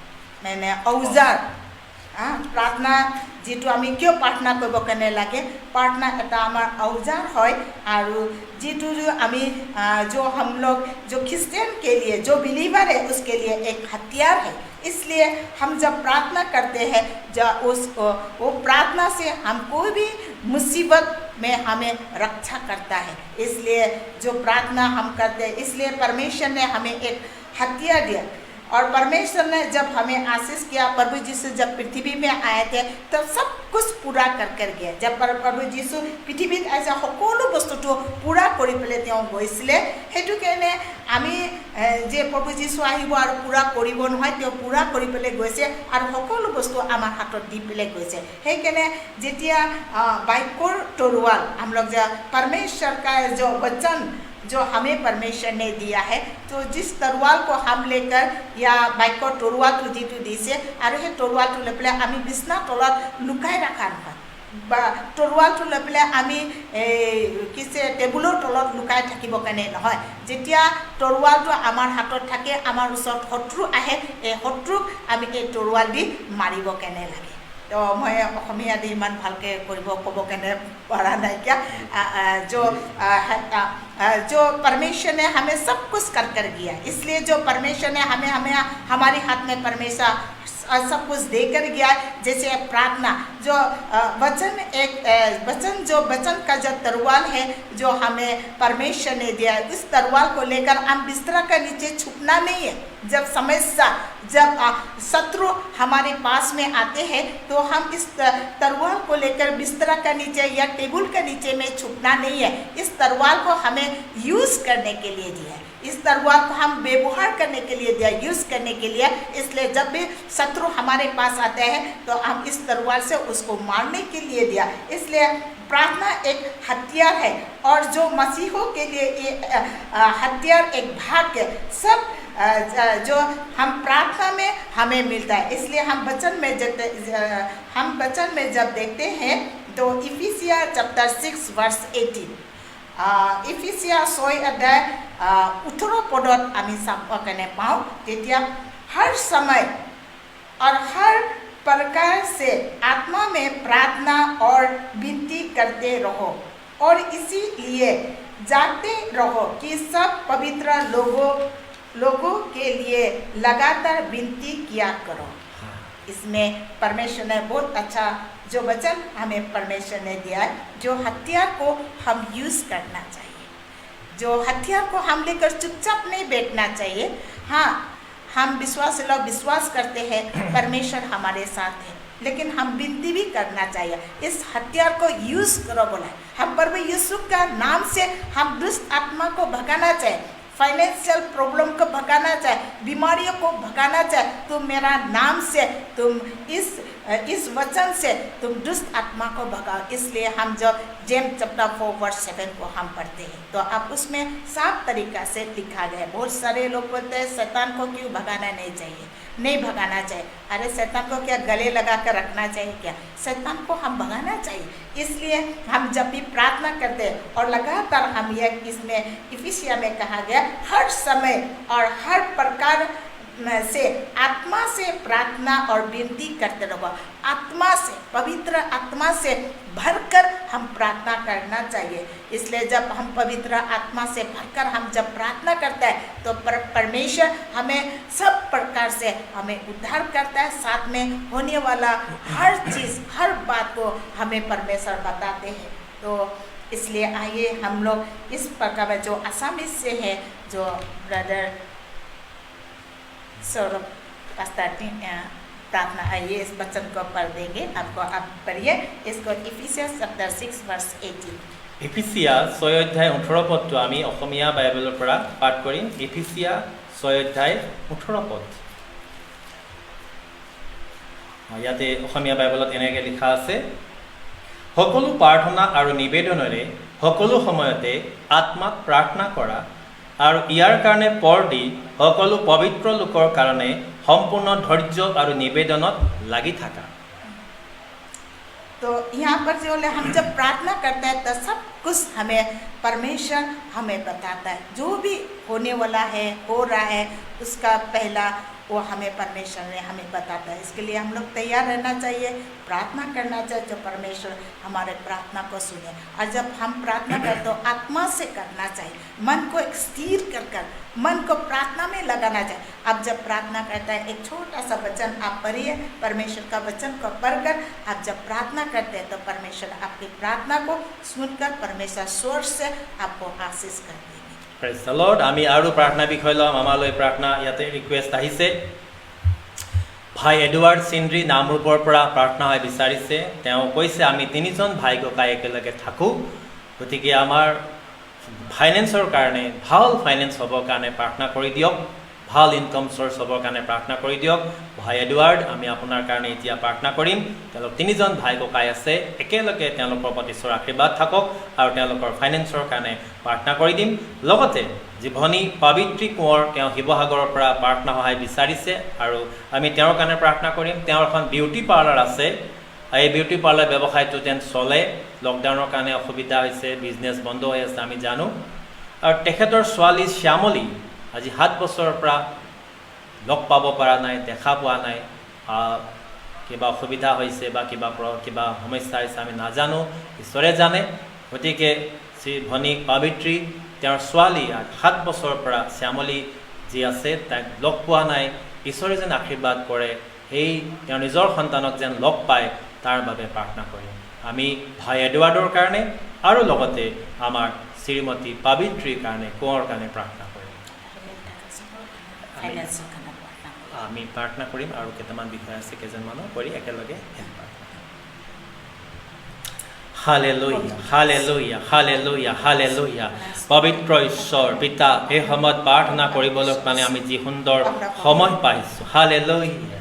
মানে ঔজাৰ প্ৰাৰ্থনা যিটো আমি কিয় প্ৰাৰ্থনা কৰিব কেনে লাগে প্ৰাৰ্থনা এটা আমাৰ औजार হয় আৰু যিটো আমি जो हम लोग जो क्रिश्चियन के लिए जो बिलीवर है उसके लिए एक हथियार है इसलिए हम जब प्रार्थना करते हैं वो प्रार्थना से हम कोई भी मुसीबत में हमें रक्षा करता है इसलिए जो प्रार्थना हम करते हैं इसलिए परमेश्वर ने हमें एक हथियार दिया और परमेश्वर ने जब हमें आशीष किया, प्रभु यीशु जब पृथ्वी में आए थे तो सब कुछ पूरा कर गया। जब प्रभु यीशु पृथ्वीत ऐसा সকলো বস্তুটো पूरा কৰি পেলাই তেওঁ গৈছিলে, সেইটো কাৰণে আমি যে প্ৰভু যীশু আহিব আৰু पूरा কৰিব নহয়, তেওঁ पूरा কৰি পেলাই গৈছে আৰু সকলো বস্তু আমাৰ হাতত দি পেলাই গৈছে। সেইকাৰণে যেতিয়া बाइकोर तोरवाल हम लोग जो परमेश्वर का जो वचन जो हमें परमेश्वर ने दिया है, तो जिस तलवार को हम लेकर या बाइकोर तोरवाल तो दी तो दी से और ये तोरवाल तो लेपले आमी बिस्ना तोला लुकाई रखा है। तोरवाल तो लेपले आमी किसे टेबुलो तोलत लुकाई थकी बकने न है। जेतिया तोरवाल तो आमार हाथों थके आमार उसर शत्रु आहे, शत्रु आमी के तोरवाल दी मारी बकने लगे। तो मैं अखमिया दी मन भालके करिब कब केने पड़ा नहीं क्या, जो परमेश्वर ने हमें सब कुछ कर दिया। इसलिए जो परमेश्वर ने हमें हमारे हाथ में परमेश्वर सब कुछ देकर गया। जैसे प्रार्थना जो वचन एक वचन का जो तलवार है जो हमें परमेश्वर ने दिया, इस तलवार को लेकर हम बिस्तर के नीचे छुपना नहीं है। जब समस्या जब शत्रु हमारे पास में आते हैं तो हम इस तलवार को लेकर बिस्तर के नीचे या टेबल के नीचे में छुपना नहीं है। इस तलवार को हमें यूज़ करने के लिए दिया है, इस तलवार को हम व्यवहार करने के लिए दिया, यूज़ करने के लिए। इसलिए जब भी शत्रु हमारे पास आते हैं तो हम इस तलवार से उसको मारने के लिए दिया। इसलिए प्रार्थना एक हथियार है और जो मसीहों के लिए ये हथियार एक भाग है। सब जो हम प्रार्थना में हमें मिलता है। इसलिए हम वचन में जब देखते हैं तो इफिसिया चैप्टर 6 वर्स 18 इफिसिया 6 अध्याय 18 पदत आमी चाब केने पाऊँ। तेतिया हर समय और हर प्रकार से आत्मा में प्रार्थना और विनती करते रहो और इसीलिए जागते रहो कि सब पवित्र लोगों के लिए लगातार विनती किया करो। इसमें परमेश्वर ने बहुत अच्छा जो वचन हमें परमेश्वर ने दिया है, जो हथियार को हम यूज़ करना चाहिए, जो हथियार को हम लेकर चुपचाप नहीं बैठना चाहिए। हाँ, हम विश्वास करते हैं परमेश्वर हमारे साथ है, लेकिन हम विनती भी करना चाहिए। इस हथियार को यूज़ करो बोला है। हम प्रभु यीशु का नाम से हम दुष्ट आत्मा को भगाना चाहिए, फाइनेंशियल प्रॉब्लम को भगाना चाहे, बीमारियों को भगाना चाहे। तुम मेरा नाम से तुम इस वचन से तुम दुष्ट आत्मा को भगाओ। इसलिए हम जब जेम्स चैप्टर 4 वर्स 7 को हम पढ़ते हैं तो अब उसमें साफ तरीका से लिखा गया है। बहुत सारे लोग बोलते हैं शैतान को क्यों भगाना नहीं चाहिए, नहीं भगाना चाहिए। अरे शैतान को क्या गले लगा कर रखना चाहिए क्या? शैतान को हम भगाना चाहिए। इसलिए हम जब भी प्रार्थना करते हैं और लगातार हम यह इसमें इफिसिया में कहा गया हर समय और हर प्रकार से आत्मा से प्रार्थना और विनती करते रहो। आत्मा से, पवित्र आत्मा से भरकर हम प्रार्थना करना चाहिए। इसलिए जब हम पवित्र आत्मा से भरकर हम जब प्रार्थना करते हैं तो परमेश्वर हमें सब प्रकार से हमें उद्धार करता है। साथ में होने वाला हर चीज़, हर बात को हमें परमेश्वर बताते हैं। तो इसलिए आइए हम लोग इस प्रकार जो आसामी से है, जो ब्रदर सौरभ प्रार्थना आइए इस वचन को पढ़ देंगे। आपको आप पढ़िए इसको, इफिसिया चैप्टर 6 वर्स 18। इफिसिया 6 অধ্যায় 18 পদটো আমি অসমীয়া বাইবেলৰ পৰা পাঠ কৰিম। ইফিচিয়া 6 অধ্যায় 18 পদ। ইয়াতে অসমীয়া বাইবেলত এনেকৈ লিখা আছে, সকলো প্ৰাৰ্থনা আৰু নিবেদনেৰে সকলো সময়তে আত্মাক প্ৰাৰ্থনা কৰা আৰু ইয়াৰ কাৰণে পৰ দি সকলো পবিত্ৰ লোকৰ কাৰণে সম্পূर्ण ধৈৰ্য আৰু নিবেদনত লাগি থাকা। तो यहाँ पर जो हम जब प्रार्थना करते हैं तो सब कुछ हमें परमेश्वर हमें बताता है। जो भी होने वाला है, हो रहा है, उसका पहला वो हमें परमेश्वर ने हमें बताता है। इसके लिए हम लोग तैयार रहना चाहिए, प्रार्थना करना चाहिए जो परमेश्वर हमारे प्रार्थना को सुने। और जब हम प्रार्थना करें तो आत्मा से करना चाहिए, मन को एक स्थिर कर मन को प्रार्थना में लगाना चाहिए। अब जब प्रार्थना करता है एक छोटा सा वचन आप पढ़िए, परमेश्वर का वचन को पढ़कर आप जब प्रार्थना करते हैं तो परमेश्वर आपकी प्रार्थना को सुनकर परमेश्वर स्वर से आपको आशीष कर देंगे। Praise the Lord. আমি আৰু প্ৰাৰ্থনা বিষয় ল'ম আমালৈ প্ৰাৰ্থনা ইয়াতে ৰিকুৱেষ্ট আহিছে ভাই এডৱাৰ্ড চিন্দ্ৰী নামৰূপৰ পৰা প্ৰাৰ্থনা হৈ বিচাৰিছে তেওঁ কৈছে আমি তিনিজন ভাই ককাই একেলগে থাকোঁ গতিকে আমাৰ ফাইনেন্সৰ কাৰণে ভাল ফাইনেন্স হ'বৰ কাৰণে প্ৰাৰ্থনা কৰি দিয়ক ভাল ইনকাম চ'ৰ্চ হ'বৰ কাৰণে প্ৰাৰ্থনা কৰি দিয়ক ভাই এডৱাৰ্ড আমি আপোনাৰ কাৰণে এতিয়া প্ৰাৰ্থনা কৰিম তেওঁলোক তিনিজন ভাই ককাই আছে একেলগে তেওঁলোকৰ প্ৰতি ঈশ্বৰৰ আশীৰ্বাদ থাকক আৰু তেওঁলোকৰ ফাইনেন্সৰ কাৰণে প্ৰাৰ্থনা কৰি দিম লগতে জীৱনী পবিত্ৰী কোঁৱৰ তেওঁ শিৱসাগৰৰ পৰা প্ৰাৰ্থনা সহায় বিচাৰিছে আৰু আমি তেওঁৰ কাৰণে প্ৰাৰ্থনা কৰিম তেওঁৰ এখন বিউটি পাৰ্লাৰ আছে এই বিউটি পাৰ্লাৰ ব্যৱসায়টো যেন চলে লকডাউনৰ কাৰণে অসুবিধা হৈছে বিজনেছ বন্ধ হৈ আছে আমি জানো আৰু তেখেতৰ ছোৱালী শ্যামলী আজি 7 বছৰৰ পৰা লগ পাব পৰা নাই দেখা পোৱা নাই কিবা অসুবিধা হৈছে বা কিবা সমস্যা হৈছে আমি নাজানো ঈশ্বৰে জানে গতিকে শ্ৰী ভনী পবিত্ৰী তেওঁৰ ছোৱালী 7 বছৰৰ পৰা শ্যামলী যি আছে তাইক লগ পোৱা নাই ঈশ্বৰে যেন আশীৰ্বাদ কৰে এই তেওঁৰ নিজৰ সন্তানক যেন লগ পায় তাৰ বাবে প্ৰাৰ্থনা কৰিম আমি ভাই এডৱাৰ্ডৰ কাৰণে আৰু লগতে আমাৰ শ্ৰীমতী পবিত্ৰীৰ কাৰণে কোঁৱৰ কাৰণে প্ৰাৰ্থনা কৰিম আমি প্ৰাৰ্থনা কৰিম আৰু কেইটামান বিষয় আছে কেইজনমানৰ কৰি একেলগে হালেলুয়া হালেলুয়া হালেলুয়া হালেলুয়া পবিত্ৰ ঈশ্বৰ পিতা এই সময়ত প্ৰাৰ্থনা কৰিবলৈ মানে আমি যি সুন্দৰ সময় পাইছোঁ হালেলুয়া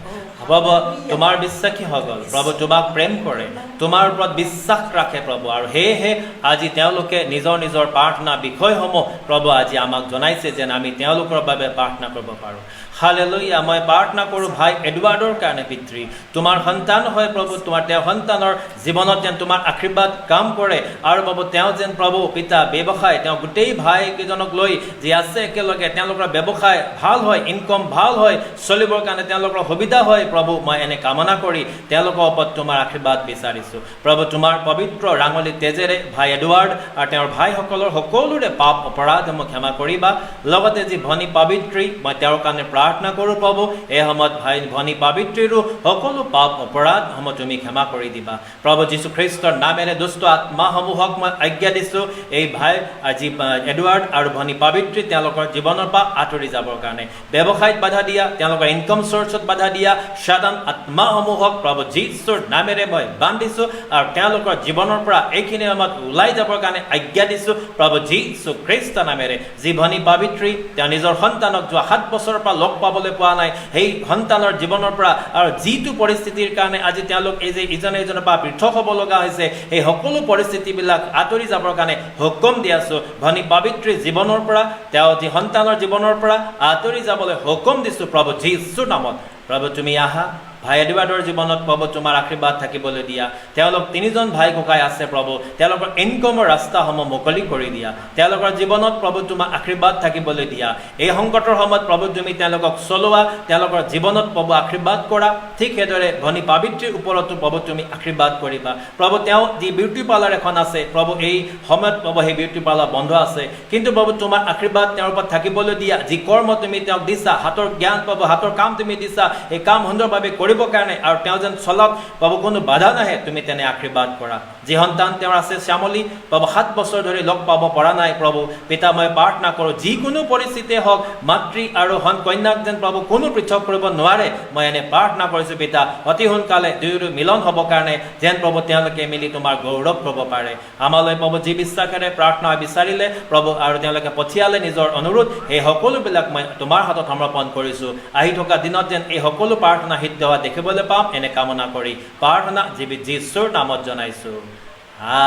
প্ৰভু তোমাৰ বিশ্বাসীসকল প্ৰভু তোমাক প্ৰেম কৰে তোমাৰ ওপৰত বিশ্বাস ৰাখে প্ৰভু আৰু সেয়েহে আজি তেওঁলোকে নিজৰ নিজৰ প্ৰাৰ্থনা বিষয়সমূহ প্ৰভু আজি আমাক জনাইছে যেন আমি তেওঁলোকৰ বাবে প্ৰাৰ্থনা কৰিব পাৰোঁ হালেলুয়া মই প্ৰাৰ্থনা কৰোঁ ভাই এডৱাৰ্ডৰ কাৰণে পিতৃ তোমাৰ সন্তান হয় প্ৰভু তোমাৰ তেওঁৰ সন্তানৰ জীৱনত যেন তোমাৰ আশীৰ্বাদ কাম কৰে আৰু প্ৰভু তেওঁ যেন প্ৰভু পিতা ব্যৱসায় তেওঁ গোটেই ভাইকেইজনক লৈ যি আছে একেলগে তেওঁলোকৰ ব্যৱসায় ভাল হয় ইনকম ভাল হয় চলিবৰ কাৰণে তেওঁলোকৰ সুবিধা হয় প্ৰভু মই এনে কামনা কৰি তেওঁলোকৰ ওপৰত তোমাৰ আশীৰ্বাদ বিচাৰিছোঁ প্ৰভু তোমাৰ পবিত্ৰ ৰাঙলী তেজেৰে ভাই এডৱাৰ্ড আৰু তেওঁৰ ভাইসকলৰ সকলোৰে পাপ অপৰাধ মোক ক্ষমা কৰিবা লগতে যি ভনী পবিত্ৰী মই তেওঁৰ কাৰণে প্ৰাৰ্থনা কৰোঁ প্ৰভু এই সময়ত ভাই ভনী পবিত্ৰীৰো সকলো পাপ অপৰাধসমূহ তুমি ক্ষমা কৰি দিবা প্ৰভু যীশুখ্ৰীষ্টৰ নামেৰে দুষ্ট আত্মাসমূহক মই আজ্ঞা দিছোঁ এই ভাই আজি এডৱাৰ্ড আৰু ভনী পবিত্ৰী তেওঁলোকৰ জীৱনৰ পৰা আঁতৰি যাবৰ কাৰণে ব্যৱসায়ত বাধা দিয়া তেওঁলোকৰ ইনকাম চ'ৰ্চত বাধা দিয়া সাধাৰণ আত্মাসমূহক প্ৰভু যীশুৰ নামেৰে মই বান্ধিছোঁ আৰু তেওঁলোকৰ জীৱনৰ পৰা এইখিনি সময়ত ওলাই যাবৰ কাৰণে আজ্ঞা দিছোঁ প্ৰভু যীশুখ্ৰীষ্ট নামেৰে যি ভনী পবিত্ৰী তেওঁ নিজৰ সন্তানক যোৱা 7 বছৰৰ পৰা লগ পাবলৈ পোৱা নাই সেই সন্তানৰ জীৱনৰ পৰা আৰু যিটো পৰিস্থিতিৰ কাৰণে আজি তেওঁলোক এই যে ইজনে ইজনৰ পৰা পৃথক হ'ব লগা হৈছে এই সকলো পৰিস্থিতিবিলাক আঁতৰি যাবৰ কাৰণে হুকুম দি আছোঁ ভনী পবিত্ৰীৰ জীৱনৰ পৰা তেওঁ যি সন্তানৰ জীৱনৰ পৰা আঁতৰি যাবলৈ হুকুম দিছোঁ প্ৰভু যীশুৰ নামত প্ৰভু তুমি আহা ভাই এডৱাৰ্ডৰ জীৱনত প্ৰভু তোমাৰ আশীৰ্বাদ থাকিবলৈ দিয়া তেওঁলোক তিনিজন ভাই ককাই আছে প্ৰভু তেওঁলোকৰ ইনকমৰ ৰাস্তাসমূহ মুকলি কৰি দিয়া তেওঁলোকৰ জীৱনত প্ৰভু তোমাৰ আশীৰ্বাদ থাকিবলৈ দিয়া এই সংকটৰ সময়ত প্ৰভু তুমি তেওঁলোকক চলোৱা তেওঁলোকৰ জীৱনত প্ৰভু আশীৰ্বাদ কৰা ঠিক সেইদৰে ভনী পবিত্ৰীৰ ওপৰতো প্ৰভু তুমি আশীৰ্বাদ কৰিবা প্ৰভু তেওঁ যি বিউটি পাৰ্লাৰ এখন আছে প্ৰভু এই সময়ত প্ৰভু সেই বিউটি পাৰ্লাৰ বন্ধ আছে কিন্তু প্ৰভু তোমাৰ আশীৰ্বাদ তেওঁৰ ওপৰত থাকিবলৈ দিয়া যি কৰ্ম তুমি তেওঁক দিছা হাতৰ জ্ঞান প্ৰভু হাতৰ কাম তুমি দিছা এই কাম সুন্দৰভাৱে কৰিবৰ কাৰণে আৰু তেওঁ যেন চলক প্ৰভু কোনো বাধা নাহে তুমি তেনে আশীৰ্বাদ কৰা যি সন্তান তেওঁৰ আছে শ্যামলী প্ৰভু 7 বছৰ ধৰি লগ পাব পৰা নাই প্ৰভু পিতা মই প্ৰাৰ্থনা কৰোঁ যিকোনো পৰিস্থিতিয়ে হওক মাতৃ আৰু কন্যাক যেন প্ৰভু কোনো পৃথক কৰিব নোৱাৰে মই এনে প্ৰাৰ্থনা কৰিছোঁ পিতা অতি সোনকালে দুয়োৰো মিলন হ'বৰ কাৰণে যেন প্ৰভু তেওঁলোকে মিলি তোমাৰ গৌৰৱ কৰিব পাৰে আমালৈ প্ৰভু যি বিশ্বাসেৰে প্ৰাৰ্থনা বিচাৰিলে প্ৰভু আৰু তেওঁলোকে পঠিয়ালে নিজৰ অনুৰোধ এই সকলোবিলাক মই তোমাৰ হাতত সমৰ্পণ কৰিছোঁ আহি থকা দিনত যেন এই সকলো প্ৰাৰ্থনা সিদ্ধ হোৱা দেখিবলৈ পাম এনে কামনা কৰি প্ৰাৰ্থনা জীৱিত যীশুৰ নামত জনাইছোঁ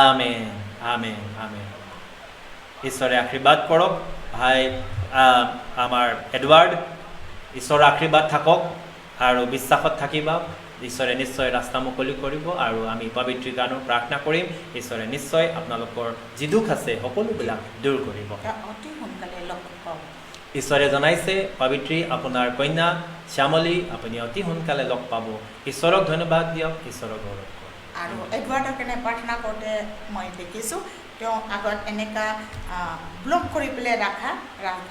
আমেন আমেন আমেন ঈশ্বৰে আশীৰ্বাদ কৰক ভাই আমাৰ এডৱাৰ্ড ঈশ্বৰৰ আশীৰ্বাদ থাকক আৰু বিশ্বাসত থাকিবা ঈশ্বৰে নিশ্চয় ৰাস্তা মুকলি কৰিব আৰু আমি পবিত্ৰীৰ কাৰণেও প্ৰাৰ্থনা কৰিম ঈশ্বৰে নিশ্চয় আপোনালোকৰ যি দুখ আছে সকলোবিলাক দূৰ কৰিব অতি সোনকালে লগ পাব ঈশ্বৰে জনাইছে পবিত্ৰী আপোনাৰ কন্যা শ্যামলী আপুনি অতি সোনকালে লগ পাব ঈশ্বৰক ধন্যবাদ দিয়ক ঈশ্বৰক গৌৰৱ কৰক আৰু এডৱাৰ্ডৰ কাৰণে প্ৰাৰ্থনা কৰোঁতে মই দেখিছোঁ তেওঁ আগত এনেকুৱা ব্লক কৰি পেলাই ৰাখা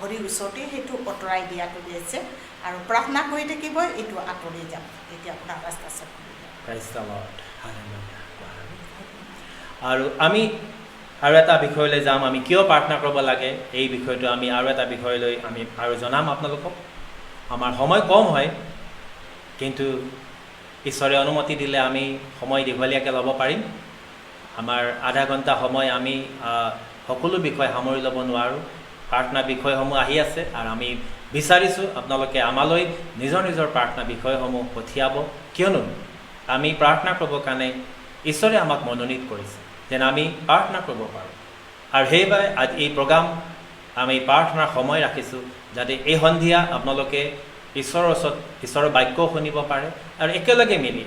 ভৰিৰ ওচৰতে সেইটো আঁতৰাই দিয়াটো দিছে আৰু প্ৰাৰ্থনা কৰি থাকিব এইটো আঁতৰি যাব এতিয়া আপোনাৰ ৰাস্তা চাব আৰু আমি আৰু এটা বিষয়লৈ যাম, আমি কিয় প্ৰাৰ্থনা কৰিব লাগে। এই বিষয়টো আমি আৰু এটা বিষয়লৈ আমি আৰু জনাম আপোনালোকক। আমাৰ সময় কম হয়, কিন্তু ঈশ্বৰে অনুমতি দিলে আমি সময় দীঘলীয়াকৈ ল'ব পাৰিম। আমাৰ আধা ঘণ্টা সময় আমি সকলো বিষয় সামৰি ল'ব নোৱাৰোঁ। প্ৰাৰ্থনা বিষয়সমূহ আহি আছে আৰু আমি বিচাৰিছোঁ আপোনালোকে আমালৈ নিজৰ নিজৰ প্ৰাৰ্থনা বিষয়সমূহ পঠিয়াব, কিয়নো আমি প্ৰাৰ্থনা কৰিবৰ কাৰণে ঈশ্বৰে আমাক মনোনীত কৰিছে যেন আমি প্ৰাৰ্থনা কৰিব পাৰোঁ। আৰু সেইবাবে আজি এই প্ৰগ্ৰাম আমি প্ৰাৰ্থনাৰ সময় ৰাখিছোঁ, যাতে এই সন্ধিয়া আপোনালোকে ঈশ্বৰৰ ওচৰত ঈশ্বৰৰ বাক্য শুনিব পাৰে আৰু একেলগে মিলি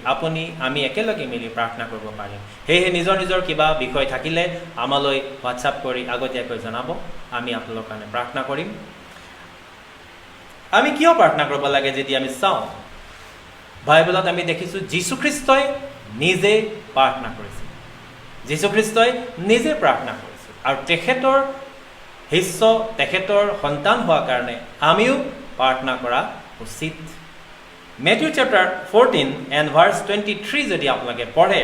আমি একেলগে মিলি প্ৰাৰ্থনা কৰিব পাৰিম। সেয়েহে নিজৰ নিজৰ কিবা বিষয় থাকিলে আমালৈ হোৱাটছআপ কৰি আগতীয়াকৈ জনাব, আমি আপোনালোকৰ কাৰণে প্ৰাৰ্থনা কৰিম। আমি কিয় প্ৰাৰ্থনা কৰিব লাগে যদি আমি চাওঁ, বাইবেলত আমি দেখিছোঁ যীশুখ্ৰীষ্টই নিজে প্ৰাৰ্থনা কৰিছিল। যীশুখ্ৰীষ্টই নিজে প্ৰাৰ্থনা কৰিছিল আৰু তেখেতৰ শিষ্য, তেখেতৰ সন্তান হোৱাৰ কাৰণে আমিও প্ৰাৰ্থনা কৰা উচিত। Matthew chapter 14 and verse 23 যদি আপোনালোকে পঢ়ে,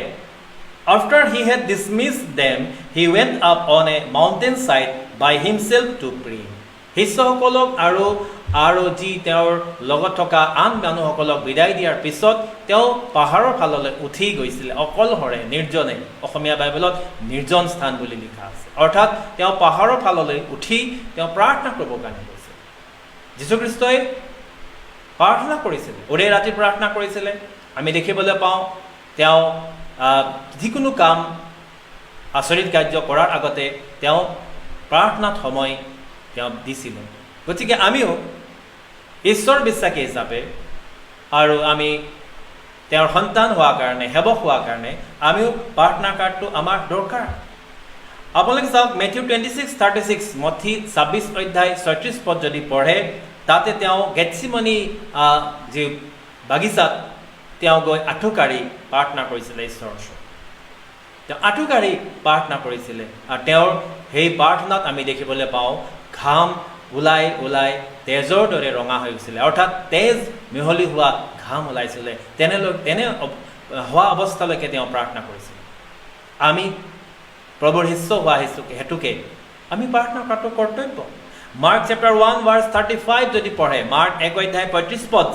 after he had dismissed them, he went up on a mountain side by himself to pray. শিষ্যসকলক আৰু যি তেওঁৰ লগত থকা আন মানুহসকলক বিদায় দিয়াৰ পিছত তেওঁ পাহাৰৰ ফাললৈ উঠি গৈছিলে, অকলশৰে, নিৰ্জনে। অসমীয়া বাইবেলত নিৰ্জন স্থান বুলি লিখা আছে, অৰ্থাৎ তেওঁ পাহাৰৰ ফাললৈ উঠি তেওঁ প্ৰাৰ্থনা কৰিবৰ কাৰণে গৈছে। যীশুখ্ৰীষ্টই প্ৰাৰ্থনা কৰিছিলে, ওৰে ৰাতি প্ৰাৰ্থনা কৰিছিলে। আমি দেখিবলৈ পাওঁ তেওঁ যিকোনো কাম, আচৰিত কাৰ্য কৰাৰ আগতে তেওঁ প্ৰাৰ্থনাত সময় তেওঁ দিছিলে। গতিকে আমিও ঈশ্বৰ বিশ্বাসী হিচাপে আৰু আমি তেওঁৰ সন্তান হোৱাৰ কাৰণে, সেৱক হোৱাৰ কাৰণে আমিও প্ৰাৰ্থনা কৰাটো আমাৰ দৰকাৰ। আপোনালোকে চাওক মেথিউ 26:36, মথি 26 অধ্যায় 36 পদ যদি পঢ়ে, তাতে তেওঁ গেটছিমনি যি বাগিচাত তেওঁ গৈ আঁঠুকাঢ়ি প্ৰাৰ্থনা কৰিছিলে ঈশ্বৰৰ ওচৰত। তেওঁ আঁঠুকাঢ়ি প্ৰাৰ্থনা কৰিছিলে আৰু তেওঁৰ সেই প্ৰাৰ্থনাত আমি দেখিবলৈ পাওঁ ঘাম ওলাই ওলাই তেজৰ দৰে ৰঙা হৈ গৈছিলে, অৰ্থাৎ তেজ মিহলি হোৱা ঘাম ওলাইছিলে। তেনে হোৱা অৱস্থালৈকে তেওঁ প্ৰাৰ্থনা কৰিছিলে। আমি প্ৰভুৰ শিষ্য হোৱা হেতুকে আমি প্ৰাৰ্থনা কৰাটো কৰ্তব্য। মাৰ্ক চেপ্টাৰ 1 verse 35 যদি পঢ়ে, মাৰ্ক 1 অধ্যায় 35 পদ,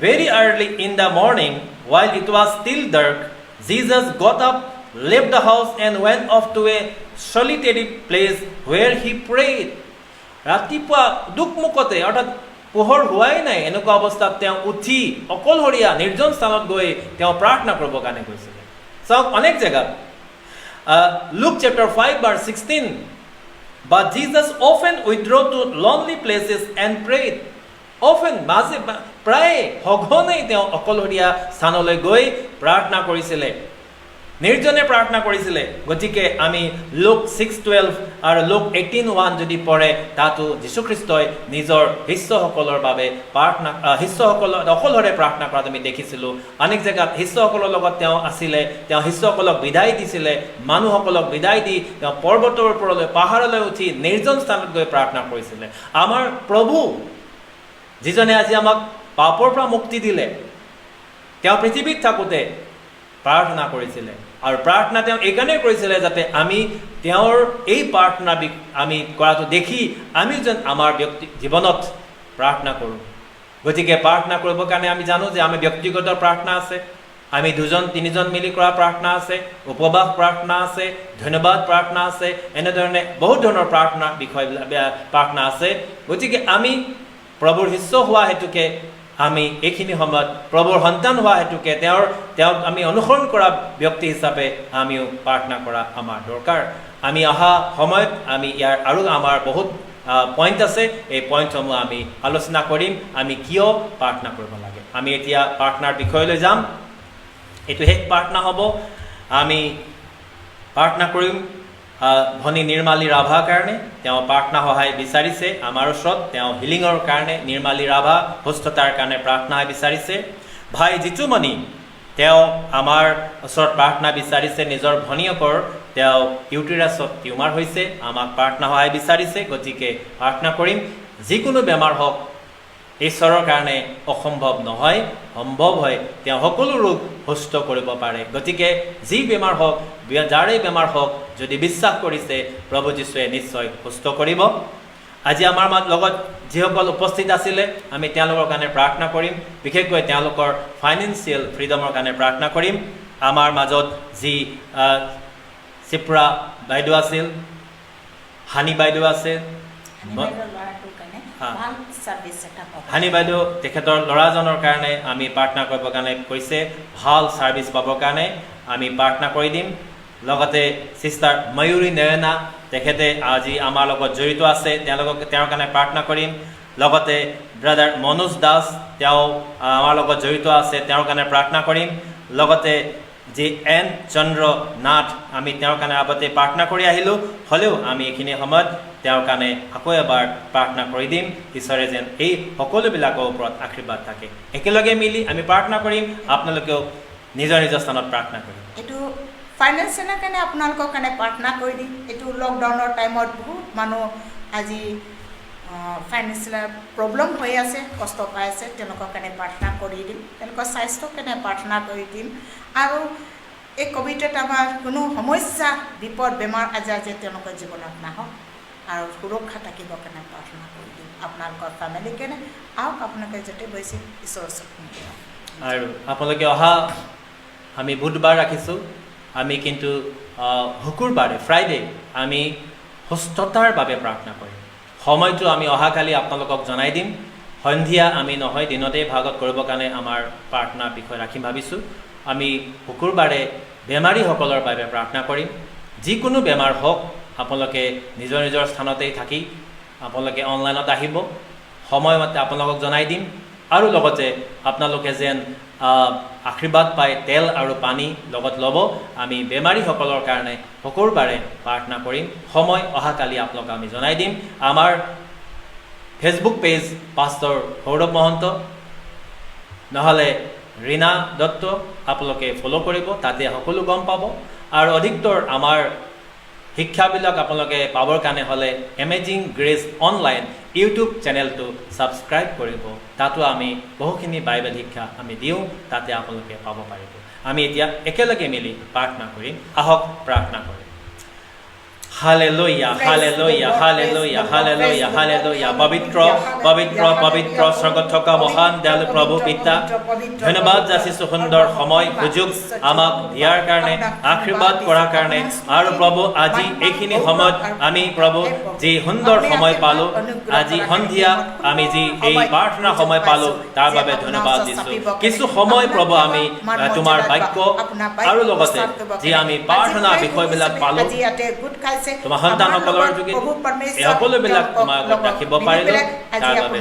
very early in the morning while it was still dark, Jesus got up, left the house and went off to a solitary place where he prayed. ৰাতিপুৱা দুকমুকতে, অৰ্থাৎ পোহৰ হোৱাই নাই, এনেকুৱা অৱস্থাত তেওঁ উঠি অকলশৰীয়া নিৰ্জন স্থানত গৈ তেওঁ প্ৰাৰ্থনা কৰিবৰ কাৰণে গৈছিলে। চাওক অনেক জেগাত Luke chapter 5 verse 16, but Jesus often withdrew to lonely places and prayed. Often, প্ৰায় সঘনাই তেওঁ অকলশৰীয়া স্থানলৈ গৈ প্ৰাৰ্থনা কৰিছিলে, নিৰ্জনে প্ৰাৰ্থনা কৰিছিলে। গতিকে আমি Luke 6:12 আৰু Luke 18:1 যদি পঢ়ে, তাতো যীশুখ্ৰীষ্টই নিজৰ শিষ্যসকলৰ বাবে শিষ্যসকলৰ অকলশৰে প্ৰাৰ্থনা কৰাত আমি দেখিছিলোঁ। অনেক জেগাত শিষ্যসকলৰ লগত তেওঁ আছিলে, তেওঁ শিষ্যসকলক বিদায় দিছিলে, মানুহসকলক বিদায় দি তেওঁ পৰ্বতৰ ওপৰলৈ, পাহাৰলৈ উঠি নিৰ্জন স্থানত গৈ প্ৰাৰ্থনা কৰিছিলে। আমাৰ প্ৰভু যিজনে আজি আমাক পাপৰ পৰা মুক্তি দিলে, তেওঁ পৃথিৱীত থাকোঁতে প্ৰাৰ্থনা কৰিছিলে আৰু প্ৰাৰ্থনা তেওঁ এইকাৰণে কৰিছিলে যাতে আমি তেওঁৰ এই প্ৰাৰ্থনা আমি কৰাটো দেখি আমি যেন আমাৰ জীৱনত প্ৰাৰ্থনা কৰোঁ। গতিকে প্ৰাৰ্থনা কৰিবৰ কাৰণে আমি জানো যে আমি ব্যক্তিগত প্ৰাৰ্থনা আছে, আমি 2-3জন মিলি কৰা প্ৰাৰ্থনা আছে, উপবাস প্ৰাৰ্থনা আছে, ধন্যবাদ প্ৰাৰ্থনা আছে, এনেধৰণে বহুত ধৰণৰ প্ৰাৰ্থনা আছে। গতিকে আমি প্ৰভুৰ শিষ্য হোৱা হেতুকে আমি এইখিনি সময়ত প্ৰভুৰ সন্তান হোৱা হেতুকে তেওঁক আমি অনুসৰণ কৰা ব্যক্তি হিচাপে আমিও প্ৰাৰ্থনা কৰা আমাৰ দৰকাৰ। আমি অহা সময়ত আমি ইয়াৰ আৰু আমাৰ বহুত পইণ্ট আছে, এই পইণ্টসমূহ আমি আলোচনা কৰিম, আমি কিয় প্ৰাৰ্থনা কৰিব লাগে। আমি এতিয়া প্ৰাৰ্থনাৰ বিষয়লৈ যাম। এইটো শেষ প্ৰাৰ্থনা হ'ব। আমি প্ৰাৰ্থনা কৰিম ভনী নিৰ্মালী ৰাভাৰ কাৰণে। তেওঁ প্ৰাৰ্থনা সহায় বিচাৰিছে আমাৰ ওচৰত, তেওঁ হিলিঙৰ কাৰণে, নিৰ্মালী ৰাভা সুস্থতাৰ কাৰণে প্ৰাৰ্থনা বিচাৰিছে। ভাই জিতুমণি, তেওঁ আমাৰ ওচৰত প্ৰাৰ্থনা বিচাৰিছে, নিজৰ ভনীয়েকৰ তেওঁ ইউটেৰাছত টিউমাৰ হৈছে, আমাক প্ৰাৰ্থনা সহায় বিচাৰিছে। গতিকে প্ৰাৰ্থনা কৰিম। যিকোনো বেমাৰ হওক, ঈশ্বৰৰ কাৰণে অসম্ভৱ নহয়, সম্ভৱ হয়। তেওঁ সকলো ৰোগ সুস্থ কৰিব পাৰে। গতিকে যি বেমাৰ হওক, যাৰেই বেমাৰ হওক, যদি বিশ্বাস কৰিছে প্ৰভু যীশুৱে নিশ্চয় সুস্থ কৰিব। আজি আমাৰ লগত যিসকল উপস্থিত আছিলে আমি তেওঁলোকৰ কাৰণে প্ৰাৰ্থনা কৰিম, বিশেষকৈ তেওঁলোকৰ ফাইনেন্সিয়েল ফ্ৰীডমৰ কাৰণে প্ৰাৰ্থনা কৰিম। আমাৰ মাজত যি চিপ্ৰা বাইদেউ আছিল, হানি বাইদেউ আছে, হানি বাইদেউ তেখেতৰ ল'ৰাজনৰ কাৰণে আমি প্ৰাৰ্থনা কৰিবৰ কাৰণে কৈছে, ভাল ছাৰ্ভিচ পাবৰ কাৰণে আমি প্ৰাৰ্থনা কৰি দিম। লগতে চিষ্টাৰ ময়ূৰী নয়না তেখেতে আজি আমাৰ লগত জড়িত আছে, তেওঁৰ কাৰণে প্ৰাৰ্থনা কৰিম। লগতে ব্ৰাদাৰ মনোজ দাস তেওঁ আমাৰ লগত জড়িত আছে, তেওঁৰ কাৰণে প্ৰাৰ্থনা কৰিম। লগতে যি এন চন্দ্ৰ নাথ আমি তেওঁৰ কাৰণে আগতে প্ৰাৰ্থনা কৰি আহিলোঁ, হ'লেও আমি এইখিনি সময়ত তেওঁৰ কাৰণে আকৌ এবাৰ প্ৰাৰ্থনা কৰি দিম। ঈশ্বৰে যেন এই সকলোবিলাকৰ ওপৰত আশীৰ্বাদ থাকে। একেলগে মিলি আমি প্ৰাৰ্থনা কৰিম, আপোনালোকেও নিজৰ নিজৰ স্থানত প্ৰাৰ্থনা কৰিম। এইটো ফাইনেন্সিয়েলৰ কাৰণে আপোনালোকৰ কাৰণে প্ৰাৰ্থনা কৰি দিম। এইটো লকডাউনৰ টাইমত বহুত মানুহ আজি ফাইনেন্সিয়েল প্ৰব্লেম হৈ আছে, কষ্ট পাই আছে, তেওঁলোকৰ কাৰণে প্ৰাৰ্থনা কৰি দিম। তেওঁলোকৰ স্বাস্থ্যৰ কাৰণে প্ৰাৰ্থনা কৰি দিম। আৰু এই ক'ভিডত আমাৰ কোনো সমস্যা বিপদ বেমাৰ আজাৰ যে তেওঁলোকৰ জীৱনত নাহক আৰু সুৰক্ষা থাকিবৰ কাৰণে প্ৰাৰ্থনা কৰি দিম। আপোনালোকৰ ফেমিলিৰ কাৰণে আহক, আপোনালোকে য'তে গৈছে ঈশ্বৰৰ ওচৰত। আৰু আপোনালোকে অহা আমি বুধবাৰ ৰাখিছোঁ, আমি কিন্তু শুকুৰবাৰে ফ্ৰাইডে আমি সুস্থতাৰ বাবে প্ৰাৰ্থনা কৰিম। সময়টো আমি অহাকালি আপোনালোকক জনাই দিম। সন্ধিয়া আমি নহয় দিনতেই ভাগত কৰিবৰ কাৰণে আমাৰ প্ৰাৰ্থনাৰ বিষয় ৰাখিম ভাবিছোঁ। আমি শুকুৰবাৰে বেমাৰীসকলৰ বাবে প্ৰাৰ্থনা কৰিম। যিকোনো বেমাৰ হওক আপোনালোকে নিজৰ নিজৰ স্থানতেই থাকি আপোনালোকে অনলাইনত আহিব, সময়মতে আপোনালোকক জনাই দিম। আৰু লগতে আপোনালোকে যেন আশীৰ্বাদ পাই তেল আৰু পানী লগত ল'ব। আমি বেমাৰীসকলৰ কাৰণে শুকুৰবাৰে প্ৰাৰ্থনা কৰিম। সময় অহাকালি আপোনালোকক আমি জনাই দিম। আমাৰ Facebook page pastor Saurav Mahanta নহ'লে ৰীণা দত্ত আপোনালোকে ফ'ল' কৰিব, তাতে সকলো গম পাব। আৰু অধিকতৰ আমাৰ শিক্ষাবিলাক আপোনালোকে পাবৰ কাৰণে হ'লে এমেজিং গ্ৰেছ অনলাইন ইউটিউব চেনেলটো ছাবস্ক্ৰাইব কৰিব। তাতো আমি বহুখিনি বাইবেল শিক্ষা আমি দিওঁ, তাতে আপোনালোকে পাব পাৰিব। আমি এতিয়া একেলগে মিলি প্ৰাৰ্থনা কৰিম। আহক প্ৰাৰ্থনা কৰিম। Hallelujah, hallelujah, hallelujah, hallelujah, hallelujah. পবিত্ৰ পবিত্ৰ পবিত্ৰ স্বৰ্গত থকা মহান দয়ালু প্ৰভু পিতা, ধন্যবাদ যাচিছোঁ সুন্দৰ সময় সুযোগ আমাক দিয়াৰ কাৰণে, আশীৰ্বাদ কৰাৰ কাৰণে। আৰু প্ৰভু আজি এইখিনি সময়ত আমি প্ৰভু যি সুন্দৰ সময় পালোঁ, আজি সন্ধিয়া আমি যি এই প্ৰাৰ্থনা সময় পালোঁ তাৰ বাবে ধন্যবাদ দিছোঁ। কিছু সময় প্ৰভু আমি তোমাৰ বাক্য আৰু লগতে যি আমি প্ৰাৰ্থনা বিষয়বিলাক পালোঁ তোমাৰ সন্তানসকলৰ যোগেদি এই সকলোবিলাক তোমাৰ আগত ৰাখিব পাৰিলোঁ, তাৰ বাবে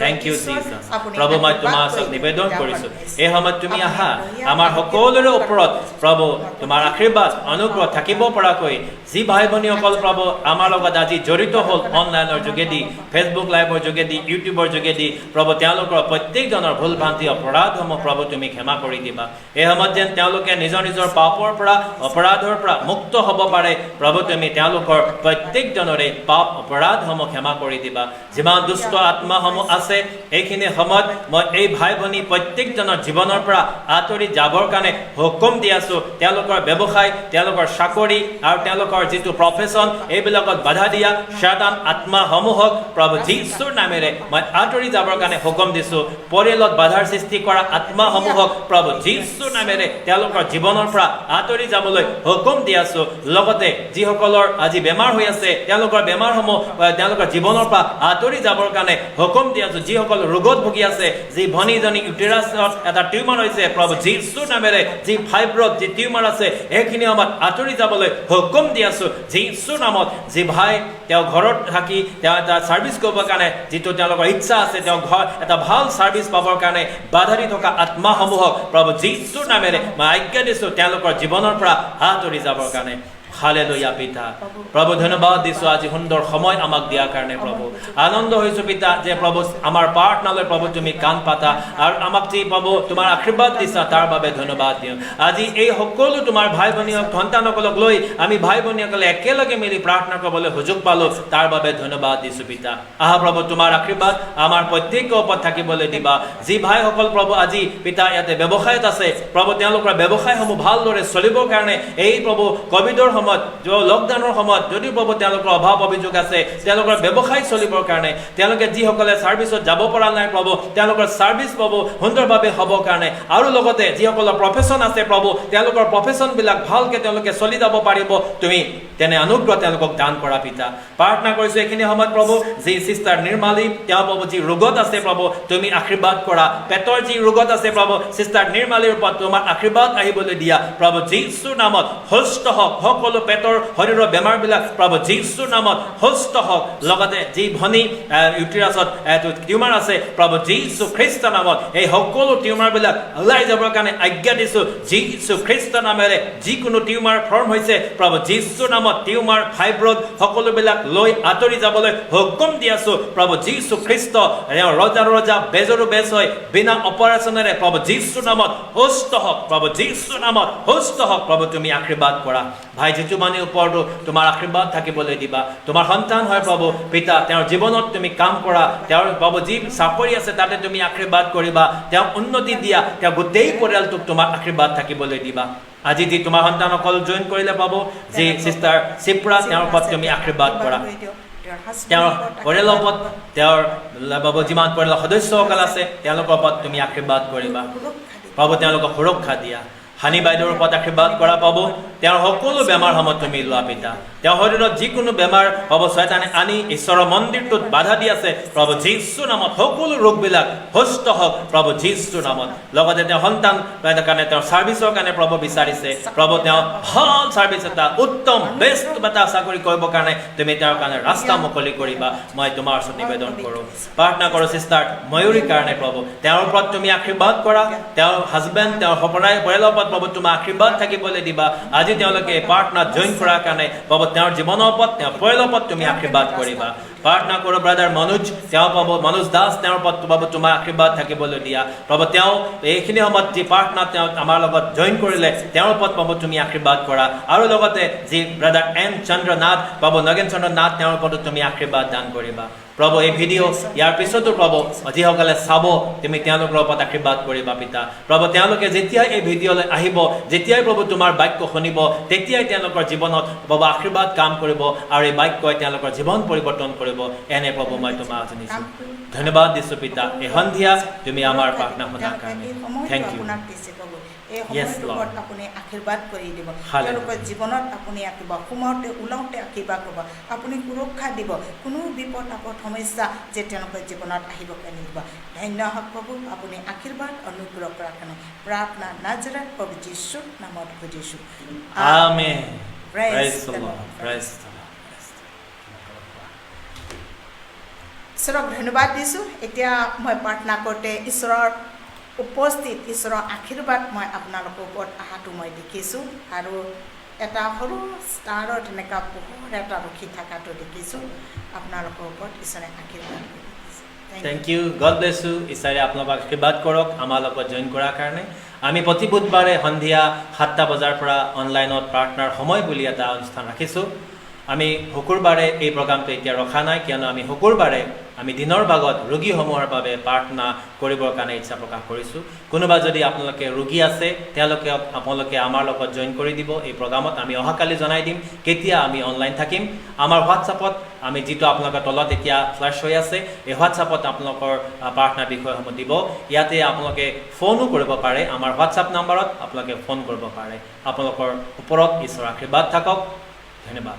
থেংক ইউ জিজাছ। প্ৰভু মই তোমাৰ ওচৰত নিবেদন কৰিছোঁ, এই সময়ত তুমি আহা আমাৰ সকলোৰে ওপৰত প্ৰভু তোমাৰ আশীৰ্বাদ অনুগ্ৰহ থাকিব পৰাকৈ। যি ভাই ভনীসকল প্ৰভু আমাৰ লগত আজি জড়িত হ'ল অনলাইনৰ যোগেদি, ফেচবুক লাইভৰ যোগেদি, ইউটিউবৰ যোগেদি, প্ৰভু তেওঁলোকৰ প্ৰত্যেকজনৰ ভুল ভ্ৰান্তি অপৰাধসমূহ প্ৰভু তুমি ক্ষমা কৰি দিবা। এই সময়ত যেন তেওঁলোকে নিজৰ নিজৰ পাপৰ পৰা অপৰাধৰ পৰা মুক্ত হ'ব পাৰে। প্ৰভু তুমি তেওঁলোকৰ প্ৰত্যেকজনৰে পাপ অপৰাধসমূহ ক্ষমা কৰি দিবা। যিমান দুষ্ট আত্মাসমূহ আছে এইখিনি সময়ত মই এই ভাই ভনী প্ৰত্যেকজনৰ জীৱনৰ পৰা আঁতৰি যাবৰ কাৰণে হুকুম দি আছোঁ। তেওঁলোকৰ ব্যৱসায়, তেওঁলোকৰ চাকৰি আৰু তেওঁলোকৰ যিটো প্ৰফেশ্যন, এইবিলাকত বাধা দিয়া শয়তান আত্মাসমূহক প্ৰভু যীশুৰ নামেৰে মই আঁতৰি যাবৰ কাৰণে হুকুম দিছোঁ। পৰিয়ালত বাধাৰ সৃষ্টি কৰা আত্মাসমূহক প্ৰভু যীশুৰ নামেৰে তেওঁলোকৰ জীৱনৰ পৰা আঁতৰি যাবলৈ হুকুম দি আছোঁ। লগতে যিসকলৰ আজি বেমাৰ হৈ আছে তেওঁলোকৰ বেমাৰসমূহ তেওঁলোকৰ জীৱনৰ পৰা আঁতৰি যাবৰ কাৰণে হুকুম দি আছোঁ। যিসকল ৰোগত ভুগি আছে, যি ভনীজনী ইউটেৰাছত এটা টিউমাৰ হৈছে, প্ৰভু যীশুৰ নামেৰে যি ফাইব্ৰড যি টিউমাৰ আছে এইখিনি সময়ত আঁতৰি যাবলৈ হুকুম দি আছোঁ যীশুৰ নামত। যি ভাই তেওঁ ঘৰত থাকি তেওঁ এটা ছাৰ্ভিচ কৰিবৰ কাৰণে যিটো তেওঁলোকৰ ইচ্ছা আছে, তেওঁ ঘৰ এটা ভাল ছাৰ্ভিচ পাবৰ কাৰণে বাধা দি থকা আত্মাসমূহক প্ৰভু যীশুৰ নামেৰে মই আজ্ঞা দিছোঁ তেওঁলোকৰ জীৱনৰ পৰা আঁতৰি যাবৰ কাৰণে। হালেলুয়া পিতা প্ৰভু ধন্যবাদ দিছোঁ আজি সুন্দৰ সময় আমাক দিয়াৰ কাৰণে প্ৰভু আনন্দ হৈছোঁ পিতা যে প্ৰভু আমাৰ প্ৰাৰ্থনালৈ প্ৰভু তুমি কাণ পাতা আৰু আমাক যি প্ৰভু তোমাৰ আশীৰ্বাদ দিছা তাৰ বাবে ধন্যবাদ দিওঁ আজি এই সকলো তোমাৰ ভাই ভনী সন্তানসকলক লৈ আমি ভাই ভনীসকলে একেলগে মিলি প্ৰাৰ্থনা কৰিবলৈ সুযোগ পালোঁ তাৰ বাবে ধন্যবাদ দিছোঁ পিতা আহা প্ৰভু তোমাৰ আশীৰ্বাদ আমাৰ প্ৰত্যেকৰ ওপৰত থাকিবলৈ দিবা যি ভাইসকল প্ৰভু আজি পিতা ইয়াতে ব্যৱসায়ত আছে প্ৰভু তেওঁলোকৰ ব্যৱসায়সমূহ ভালদৰে চলিবৰ কাৰণে এই প্ৰভু কোভিডৰ সময়ত লকডাউনৰ সময়ত যদি প্ৰভু তেওঁলোকৰ অভাৱ অভিযোগ আছে তেওঁলোকৰ ব্যৱসায় চলিবৰ কাৰণে তেওঁলোকে যিসকলে ছাৰ্ভিচত যাব পৰা নাই প্ৰভু তেওঁলোকৰ ছাৰ্ভিচ প্ৰভু সুন্দৰভাৱে হ'বৰ কাৰণে আৰু লগতে যিসকলৰ প্ৰফেশ্যন আছে প্ৰভু তেওঁলোকৰ প্ৰফেশ্যনবিলাক ভালকৈ তেওঁলোকে চলি যাব পাৰিব তুমি তেনে অনুগ্ৰহ তেওঁলোকক দান কৰা পিতা প্ৰাৰ্থনা কৰিছোঁ এইখিনি সময়ত প্ৰভু যি চিষ্টাৰ নিৰ্মালী তেওঁ প্ৰভু যি ৰোগত আছে প্ৰভু তুমি আশীৰ্বাদ কৰা পেটৰ যি ৰোগত আছে প্ৰভু চিষ্টাৰ নিৰ্মালীৰ ওপৰত তোমাৰ আশীৰ্বাদ আহিবলৈ দিয়া প্ৰভু যীশুৰ নামত সুস্থ হওক সকলো পেটৰ শৰীৰৰ বেমাৰবিলাক প্ৰভু যীশুৰ নামত সুস্থ হওক লগতে যি ভনী ইউটেৰাছত টিউমাৰ আছে প্ৰভু যীশু খ্ৰীষ্ট নামত এই সকলো টিউমাৰবিলাক ওলাই যাবৰ কাৰণে আজ্ঞা দিছোঁ যীশু খ্ৰীষ্ট নামেৰে যিকোনো টিউমাৰ ফৰ্ম হৈছে প্ৰভু যীশুৰ নামত টিউমাৰ ফাইব্ৰড সকলোবিলাক লৈ আঁতৰি যাবলৈ হুকুম দি আছোঁ প্ৰভু যীশু খ্ৰীষ্ট ৰজা বেজৰো বেজ হয় বিনা অপাৰেশ্যনেৰে প্ৰভু যীশুৰ নামত সুস্থ হওক প্ৰভু যীশুৰ নামত সুস্থ হওক প্ৰভু তুমি আশীৰ্বাদ কৰা ভাই জিতুমানীৰ ওপৰতো তোমাৰ আশীৰ্বাদ থাকিবলৈ দিবা তোমাৰ সন্তান হয় প্ৰভু পিতা তেওঁৰ জীৱনত তুমি কাম কৰা তেওঁৰ প্ৰভু যি চাকৰি আছে তাতে তুমি আশীৰ্বাদ কৰিবা তেওঁ উন্নতি দিয়া তেওঁ গোটেই পৰিয়ালটোক তোমাৰ আশীৰ্বাদ থাকিবলৈ দিবা আজি যি তোমাৰ সন্তানসকল জইন কৰিলে পাব যি চিষ্টাৰ চিপ্ৰা তেওঁৰ ওপৰত তুমি আশীৰ্বাদ কৰা তেওঁৰ পৰিয়ালৰ ওপৰত তেওঁৰ বাবু যিমান পৰিয়ালৰ সদস্যসকল আছে তেওঁলোকৰ ওপৰত তুমি আশীৰ্বাদ কৰিবা পাব তেওঁলোকক সুৰক্ষা দিয়া হানি বাইদেউৰ ওপৰত আশীৰ্বাদ কৰা পাব তেওঁৰ সকলো বেমাৰসমূহ তুমি লোৱা পিতা তেওঁৰ শৰীৰত যিকোনো বেমাৰ পাব শয়তানে আনি ঈশ্বৰৰ মন্দিৰটোত বাধা দি আছে প্ৰভু যীশুৰ নামত সকলো ৰোগবিলাক সুস্থ হওক প্ৰভু যীশুৰ নামত লগতে তেওঁ সন্তান কাৰণে তেওঁৰ ছাৰ্ভিচৰ কাৰণে প্ৰভু বিচাৰিছে প্ৰভু তেওঁ ভাল ছাৰ্ভিচ এটা উত্তম বেষ্ট এটা চাকৰি কৰিবৰ কাৰণে তুমি তেওঁৰ কাৰণে ৰাস্তা মুকলি কৰিবা মই তোমাৰ ওচৰত নিবেদন কৰোঁ প্ৰাৰ্থনা কৰোঁ চিষ্টাৰ ময়ূৰীৰ কাৰণে প্ৰভু তেওঁৰ ওপৰত তুমি আশীৰ্বাদ কৰা তেওঁৰ হাজবেণ্ড তেওঁৰ পৰিয়ালৰ ওপৰত প্ৰভু তোমাৰ আশীৰ্বাদ থাকিবলৈ দিবা আজি তেওঁলোকে প্ৰাৰ্থনাত জইন কৰাৰ কাৰণে প্ৰভু তেওঁৰ জীৱনৰ ওপৰত তেওঁৰ পৰিয়ালৰ ওপৰত তুমি আশীৰ্বাদ কৰিবা প্ৰাৰ্থনা কৰোঁ ব্ৰাদাৰ মনোজ তেওঁ পাব মনোজ দাস তেওঁৰ ওপৰত প্ৰভু তোমাৰ আশীৰ্বাদ থাকিবলৈ দিয়া প্ৰভু তেওঁ এইখিনি সময়ত যি প্ৰাৰ্থনা তেওঁ আমাৰ লগত জইন কৰিলে তেওঁৰ ওপৰত প্ৰভু তুমি আশীৰ্বাদ কৰা আৰু লগতে যি ব্ৰাদাৰ এম চন্দ্ৰ নাথ প্ৰভু নগেন চন্দ্ৰ নাথ তেওঁৰ ওপৰতো তুমি আশীৰ্বাদ দান কৰিবা প্ৰভু এই ভিডিঅ' ইয়াৰ পিছতো প্ৰভু যিসকলে চাব তুমি তেওঁলোকৰ ওপৰত আশীৰ্বাদ কৰিবা পিতা প্ৰভু তেওঁলোকে যেতিয়াই এই ভিডিঅ'লৈ আহিব যেতিয়াই প্ৰভু তোমাৰ বাক্য শুনিব তেতিয়াই তেওঁলোকৰ জীৱনত প্ৰভু আশীৰ্বাদ কাম কৰিব আৰু এই বাক্যই তেওঁলোকৰ জীৱন পৰিৱৰ্তন কৰিব এনে প্ৰভু মই তোমাক জনাইছোঁ ধন্যবাদ দিছোঁ পিতা এই সন্ধিয়া তুমি আমাৰ প্ৰাৰ্থনা শুনাৰ কাৰণে থেংক ইউ Yes, Lord. আপুনি আশীৰ্বাদ কৰি দিব তেওঁলোকৰ জীৱনত আপুনি আঁকিব সোমাওঁতে ওলাওঁতে আশীৰ্বাদ কৰিব আপুনি সুৰক্ষা দিব কোনো বিপদ আপদ সমস্যা যে তেওঁলোকৰ জীৱনত আহিবকে নিদিব ধন্য হওক প্ৰভু আপুনি আশীৰ্বাদ অনুগ্ৰহ কৰাৰ কাৰণে প্ৰাৰ্থনা নাজৰাত প্ৰভু যীশুৰ নামত খুজিছোঁ amen praise the Lord praise the Lord ঈশ্বৰক ধন্যবাদ দিছোঁ এতিয়া মই প্ৰাৰ্থনা কৰোঁতে ঈশ্বৰৰ উপস্থিত ঈশ্বৰৰ আশীৰ্বাদ মই আপোনালোকৰ ওপৰত অহাটো মই দেখিছোঁ আৰু এটা সৰু ষ্টাৰৰ তেনেকুৱা পোহৰ এটা ৰখি থকাটো দেখিছোঁ আপোনালোকৰ ওপৰত ঈশ্বৰে আশীৰ্বাদ thank you God bless you ঈশ্বৰে আপোনালোকক আশীৰ্বাদ কৰক আমাৰ লগত জইন কৰাৰ কাৰণে আমি প্ৰতি বুধবাৰে সন্ধিয়া 7টা বজাৰ পৰা অনলাইনত প্ৰাৰ্থনাৰ সময় বুলি এটা অনুষ্ঠান ৰাখিছোঁ আমি শুকুৰবাৰে এই প্ৰগ্ৰামটো এতিয়া ৰখা নাই কিয়নো আমি শুকুৰবাৰে আমি দিনৰ ভাগত ৰোগীসমূহৰ বাবে প্ৰাৰ্থনা কৰিবৰ কাৰণে ইচ্ছা প্ৰকাশ কৰিছোঁ কোনোবা যদি আপোনালোকে ৰোগী আছে তেওঁলোকে আপোনালোকে আমাৰ লগত জইন কৰি দিব এই প্ৰগ্ৰামত আমি অহাকালি জনাই দিম কেতিয়া আমি অনলাইন থাকিম আমাৰ হোৱাটছআপত আমি যিটো আপোনালোকৰ তলত এতিয়া ফ্লেছ হৈ আছে এই হোৱাটছআপত আপোনালোকৰ প্ৰাৰ্থনা বিষয়সমূহ দিব ইয়াতে আপোনালোকে ফোনো কৰিব পাৰে আমাৰ হোৱাটছআপ নম্বৰত আপোনালোকে ফোন কৰিব পাৰে আপোনালোকৰ ওপৰত ঈশ্বৰৰ আশীৰ্বাদ থাকক ধন্যবাদ